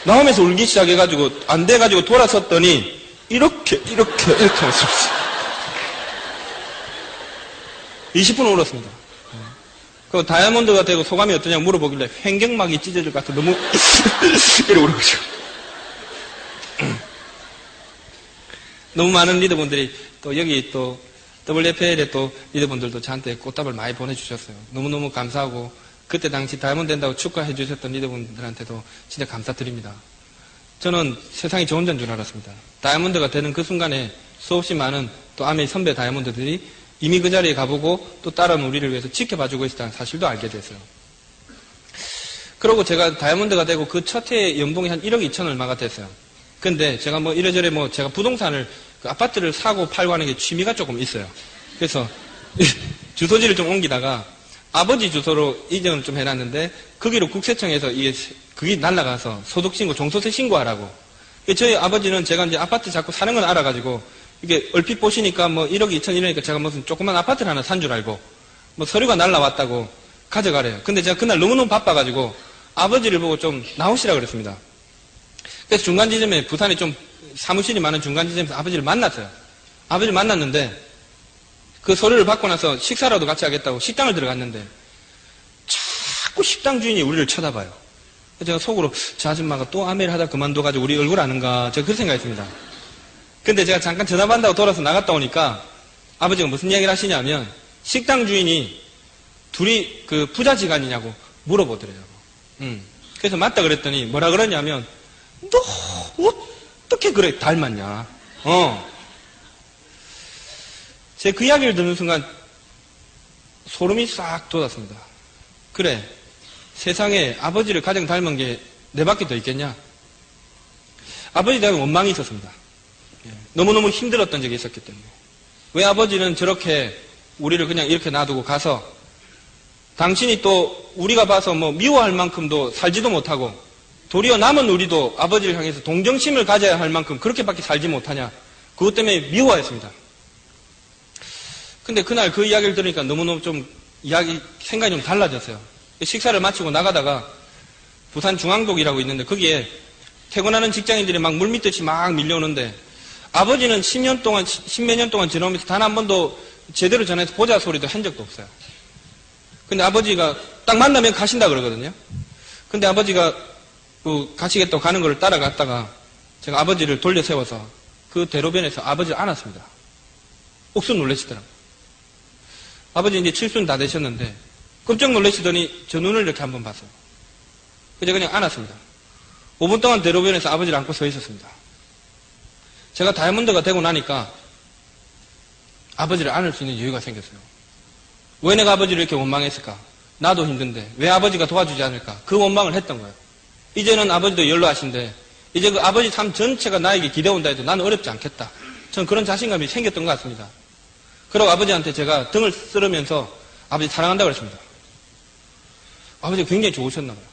Speaker 1: 나오면서 울기 시작해가지고 안 돼가지고 돌아섰더니 이렇게 웃었어요. 20분 울었습니다. 그 다이아몬드가 되고 소감이 어떠냐 물어보길래 횡격막이 찢어질 것 같아 너무 이렇게 울어가지고 너무 많은 리더분들이 또 여기 또 WFL의 또 리더분들도 저한테 꽃다발 많이 보내주셨어요. 너무너무 감사하고 그때 당시 다이아몬드 된다고 축하해 주셨던 리더분들한테도 진짜 감사드립니다. 저는 세상이 저 혼자인 줄 알았습니다. 다이아몬드가 되는 그 순간에 수없이 많은 또 아메 선배 다이아몬드들이 이미 그 자리에 가보고 또 따라온 우리를 위해서 지켜봐주고 있다는 사실도 알게 됐어요. 그러고 제가 다이아몬드가 되고 그 첫 해에 연봉이 한 1억 2천 얼마가 됐어요. 근데 제가 뭐 이래저래 뭐 제가 부동산을 그 아파트를 사고 팔고 하는 게 취미가 조금 있어요. 그래서 주소지를 좀 옮기다가 아버지 주소로 이전을 좀 해놨는데 거기로 국세청에서 이게 그게 날라가서 소득신고, 종소세 신고하라고. 저희 아버지는 제가 이제 아파트 자꾸 사는 건 알아가지고 이게 얼핏 보시니까 뭐 1억 2천 이러니까 제가 무슨 조그만 아파트를 하나 산 줄 알고 뭐 서류가 날라왔다고 가져가래요. 근데 제가 그날 너무너무 바빠가지고 아버지를 보고 좀 나오시라 그랬습니다. 그래서 중간 지점에 부산에 좀 사무실이 많은 중간 지점에서 아버지를 만났어요. 아버지를 만났는데 그 서류를 받고 나서 식사라도 같이 하겠다고 식당을 들어갔는데 자꾸 식당 주인이 우리를 쳐다봐요. 제가 속으로 저 아줌마가 또 아메를 하다 그만둬가지고 우리 얼굴 아는가 제가 그렇게 생각했습니다. 근데 제가 잠깐 전화 받는다고 돌아서 나갔다 오니까 아버지가 무슨 이야기를 하시냐면 식당 주인이 둘이 그 부자지간이냐고 물어보더라고요. 그래서 맞다 그랬더니 뭐라 그러냐면 너 어떻게 그래 닮았냐. 제가 그 이야기를 듣는 순간 소름이 싹 돋았습니다. 그래 세상에 아버지를 가장 닮은 게 내 밖에 더 있겠냐. 아버지에 대한 원망이 있었습니다. 너무너무 힘들었던 적이 있었기 때문에. 왜 아버지는 저렇게 우리를 그냥 이렇게 놔두고 가서 당신이 또 우리가 봐서 뭐 미워할 만큼도 살지도 못하고 도리어 남은 우리도 아버지를 향해서 동정심을 가져야 할 만큼 그렇게밖에 살지 못하냐. 그것 때문에 미워했습니다. 근데 그날 그 이야기를 들으니까 너무너무 좀 생각이 좀 달라졌어요. 식사를 마치고 나가다가 부산 중앙동이라고 있는데 거기에 퇴근하는 직장인들이 막 물밀듯이 막 밀려오는데 아버지는 10년 동안, 10몇 년 동안 지나오면서 단 한 번도 제대로 전해서 보자 소리도 한 적도 없어요. 근데 아버지가 딱 만나면 가신다 그러거든요. 근데 아버지가 그 가시겠다고 가는 걸 따라갔다가 제가 아버지를 돌려 세워서 그 대로변에서 아버지를 안았습니다. 옥순 놀라시더라고요. 아버지 이제 7순 다 되셨는데 깜짝 놀라시더니 저 눈을 이렇게 한번 봤어요. 그래서 그냥 안았습니다. 5분 동안 대로변에서 아버지를 안고 서 있었습니다. 제가 다이아몬드가 되고 나니까 아버지를 안을 수 있는 여유가 생겼어요. 왜 내가 아버지를 이렇게 원망했을까? 나도 힘든데 왜 아버지가 도와주지 않을까? 그 원망을 했던 거예요. 이제는 아버지도 연로하신데 이제 그 아버지 삶 전체가 나에게 기대온다 해도 나는 어렵지 않겠다. 전 그런 자신감이 생겼던 것 같습니다. 그리고 아버지한테 제가 등을 쓸으면서 아버지 사랑한다고 그랬습니다. 아버지가 굉장히 좋으셨나 봐요.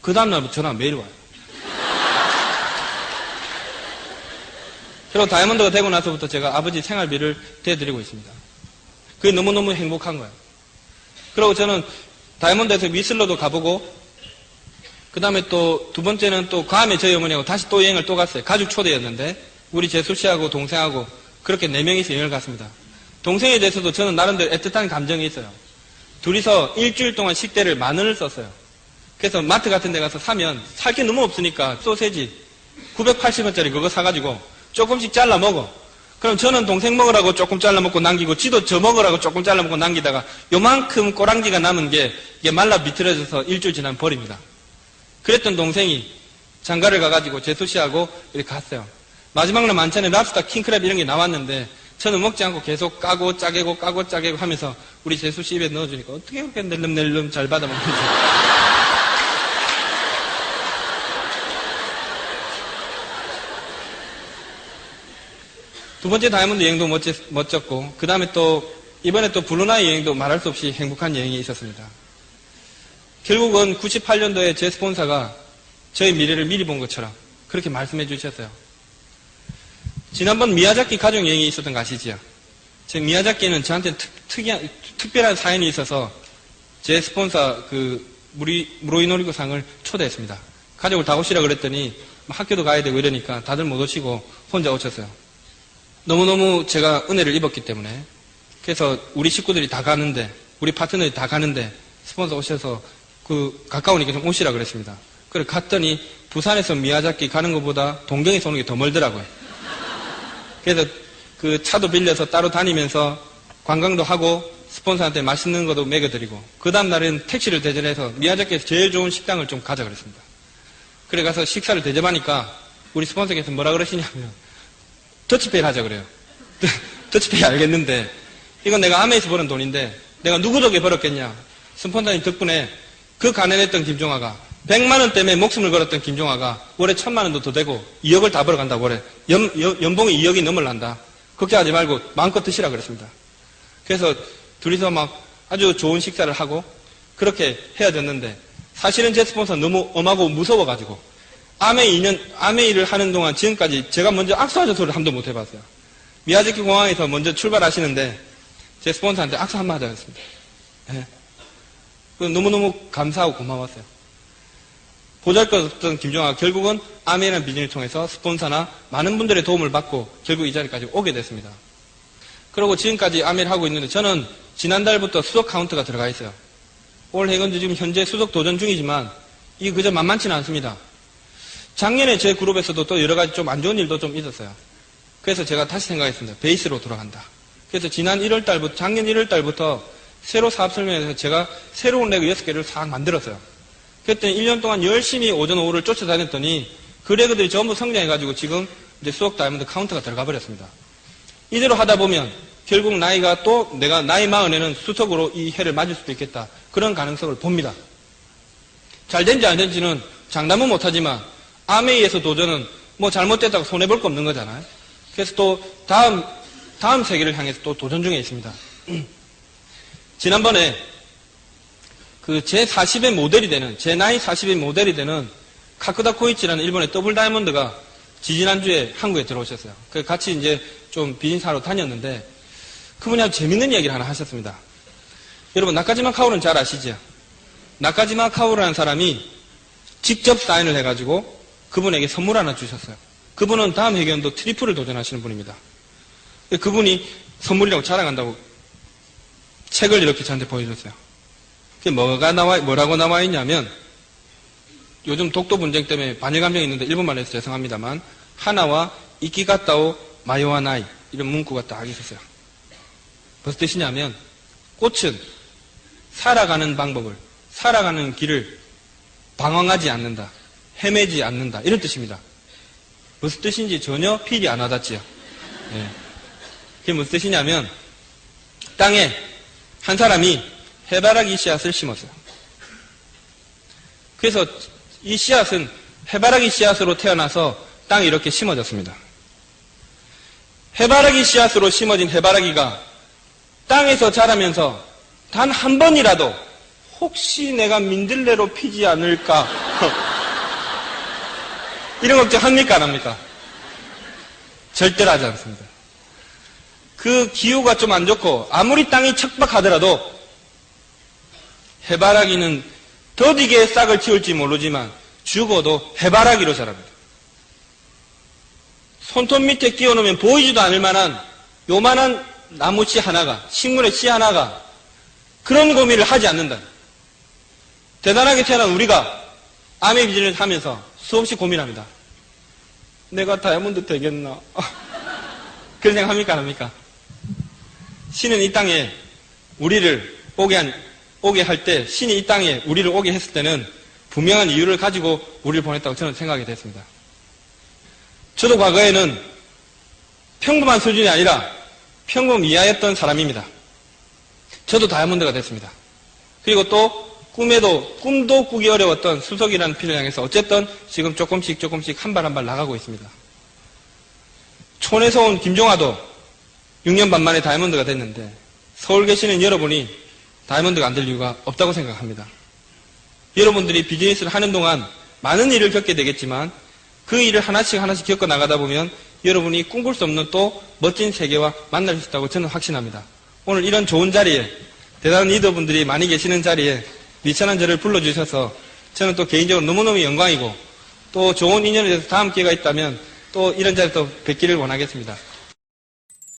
Speaker 1: 그 다음날부터 전화가 매일 와요. 그리고 다이아몬드가 되고 나서부터 제가 아버지 생활비를 대드리고 있습니다. 그게 너무너무 행복한 거예요. 그리고 저는 다이아몬드에서 미슬로도 가보고 그 다음에 또 두 번째는 또 괌에 저희 어머니하고 다시 또 여행을 또 갔어요. 가족 초대였는데 우리 재수 씨하고 동생하고 그렇게 4명이서 여행을 갔습니다. 동생에 대해서도 저는 나름대로 애틋한 감정이 있어요. 둘이서 일주일 동안 식대를 10,000원을 썼어요. 그래서 마트 같은 데 가서 사면 살 게 너무 없으니까 소세지 980원짜리 그거 사가지고 조금씩 잘라 먹어. 그럼 저는 동생 먹으라고 조금 잘라 먹고 남기고 지도 저 먹으라고 조금 잘라 먹고 남기다가 요만큼 꼬랑지가 남은 게 이게 말라 비틀어져서 일주일 지나면 버립니다. 그랬던 동생이 장가를 가가지고 재수 씨하고 이렇게 갔어요. 마지막 날 만찬에 랍스터, 킹크랩 이런 게 나왔는데 저는 먹지 않고 계속 까고 짜개고 까고 짜개고 하면서 우리 재수 씨 입에 넣어주니까 어떻게 그렇게 낼름낼름 잘 받아먹는지. 두 번째 다이아몬드 여행도 멋졌고 그 다음에 또 이번에 또 블루나이 여행도 말할 수 없이 행복한 여행이 있었습니다. 결국은 98년도에 제 스폰서가 저의 미래를 미리 본 것처럼 그렇게 말씀해 주셨어요. 지난번 미야자키 가족 여행이 있었던 거 아시지요? 제 미야자키는 저한테 특별한 사연이 있어서 제 스폰서 그 무로이노리고상을 초대했습니다. 가족을 다 오시라 그랬더니 학교도 가야 되고 이러니까 다들 못 오시고 혼자 오셨어요. 너무너무 제가 은혜를 입었기 때문에 그래서 우리 식구들이 다 가는데 우리 파트너들이 다 가는데 스폰서 오셔서 그 가까우니까 좀 오시라 그랬습니다. 그래 갔더니 부산에서 미야자키 가는 것보다 동경에서 오는 게 더 멀더라고요. 그래서 그 차도 빌려서 따로 다니면서 관광도 하고 스폰서한테 맛있는 것도 먹여드리고 그 다음날은 택시를 대절해서 미야자키에서 제일 좋은 식당을 좀 가자 그랬습니다. 그래 가서 식사를 대접하니까 우리 스폰서께서 뭐라 그러시냐면 더치페이를 하자 그래요. 더치페이 알겠는데 이건 내가 아메에서 버는 돈인데 내가 누구 덕에 벌었겠냐. 스폰서님 덕분에 그 가난했던 김종아가 100만 원 때문에 목숨을 걸었던 김종아가 월에 1,000만 원도 더 되고 2억을 다 벌어간다. 월에 연봉이 2억이 넘을란다. 걱정하지 말고 마음껏 드시라 그랬습니다. 그래서 둘이서 막 아주 좋은 식사를 하고 그렇게 헤어졌는데 사실은 제 스폰서 너무 엄하고 무서워가지고 아메 일을 하는 동안 지금까지 제가 먼저 악수하자 소리를 한 번도 못 해봤어요. 미야자키 공항에서 먼저 출발하시는데 제 스폰서한테 악수 한번 하자 했습니다. 네. 너무너무 감사하고 고마웠어요. 보잘것없던 김종아가 결국은 아메이라는 비즈니스를 통해서 스폰서나 많은 분들의 도움을 받고 결국 이 자리까지 오게 됐습니다. 그리고 지금까지 아메이를 하고 있는데 저는 지난달부터 수석 카운트가 들어가 있어요. 올해건도 지금 현재 수석 도전 중이지만 이게 그저 만만치는 않습니다. 작년에 제 그룹에서도 또 여러 가지 좀 안 좋은 일도 좀 있었어요. 그래서 제가 다시 생각했습니다. 베이스로 돌아간다. 그래서 지난 1월달부터, 작년 1월달부터 새로 사업 설명회에서 제가 새로운 레그 6개를 싹 만들었어요. 그랬더니 1년 동안 열심히 오전 오후를 쫓아다녔더니 그 레그들이 전부 성장해가지고 지금 이제 수석 다이아몬드 카운트가 들어가 버렸습니다. 이대로 하다 보면 결국 나이가 또 내가 나이 40에는 수석으로 이 해를 맞을 수도 있겠다. 그런 가능성을 봅니다. 잘 된지 안 된지는 장담은 못하지만 아메이에서 도전은 뭐 잘못됐다고 손해볼 거 없는 거잖아요. 그래서 또 다음 세계를 향해서 또 도전 중에 있습니다. 지난번에 그 제 40의 모델이 되는, 제 나이 40의 모델이 되는 카쿠다 코이치라는 일본의 더블 다이아몬드가 지지난주에 한국에 들어오셨어요. 그 같이 이제 좀 비즈니스하러 다녔는데 그분이 아주 재밌는 이야기를 하나 하셨습니다. 여러분, 나카지마 카오루는 잘 아시죠? 나카지마 카오루라는 사람이 직접 사인을 해가지고 그분에게 선물 하나 주셨어요. 그분은 다음 회견도 트리플을 도전하시는 분입니다. 그분이 선물이라고 자랑한다고 책을 이렇게 저한테 보여줬어요. 그게 뭐라고 나와 있냐면, 요즘 독도 분쟁 때문에 반일 감정이 있는데 일본말로 해서 죄송합니다만, 하나와 이키가타오 마요와나이 이런 문구가 딱 있었어요. 무슨 뜻이냐면, 꽃은 살아가는 방법을, 살아가는 길을 방황하지 않는다. 헤매지 않는다. 이런 뜻입니다. 무슨 뜻인지 전혀 필이 안 와닿지요. 예. 그게 무슨 뜻이냐면 땅에 한 사람이 해바라기 씨앗을 심었어요. 그래서 이 씨앗은 해바라기 씨앗으로 태어나서 땅에 이렇게 심어졌습니다. 해바라기 씨앗으로 심어진 해바라기가 땅에서 자라면서 단 한 번이라도 혹시 내가 민들레로 피지 않을까 이런 걱정 합니까 안 합니까? 절대로 하지 않습니다. 그 기후가 좀 안 좋고 아무리 땅이 척박하더라도 해바라기는 더디게 싹을 틔울지 모르지만 죽어도 해바라기로 자랍니다. 손톱 밑에 끼워놓으면 보이지도 않을 만한 요만한 나무씨 하나가, 식물의 씨 하나가 그런 고민을 하지 않는다. 대단하게 태어난 우리가 암의 비즈니스를 하면서 수없이 고민합니다. 내가 다이아몬드 되겠나? 그런 생각 합니까 안 합니까? 신은 이 땅에 우리를 오게 할 때, 신이 이 땅에 우리를 오게 했을 때는 분명한 이유를 가지고 우리를 보냈다고 저는 생각이 됐습니다. 저도 과거에는 평범한 수준이 아니라 평범 이하였던 사람입니다. 저도 다이아몬드가 됐습니다. 그리고 또 꿈도 꾸기 어려웠던 수석이라는 필을 향해서 어쨌든 지금 조금씩 한 발 한 발 나가고 있습니다. 촌에서 온 김종아도 6년 반 만에 다이아몬드가 됐는데 서울 계시는 여러분이 다이아몬드가 안 될 이유가 없다고 생각합니다. 여러분들이 비즈니스를 하는 동안 많은 일을 겪게 되겠지만 그 일을 하나씩 겪어 나가다 보면 여러분이 꿈꿀 수 없는 또 멋진 세계와 만날 수 있다고 저는 확신합니다. 오늘 이런 좋은 자리에 대단한 리더분들이 많이 계시는 자리에 미천한 저를 불러주셔서 저는 또 개인적으로 너무너무 영광이고 또 좋은 인연에 대해서 다음 기회가 있다면 또 이런 자리에 또 뵙기를 원하겠습니다.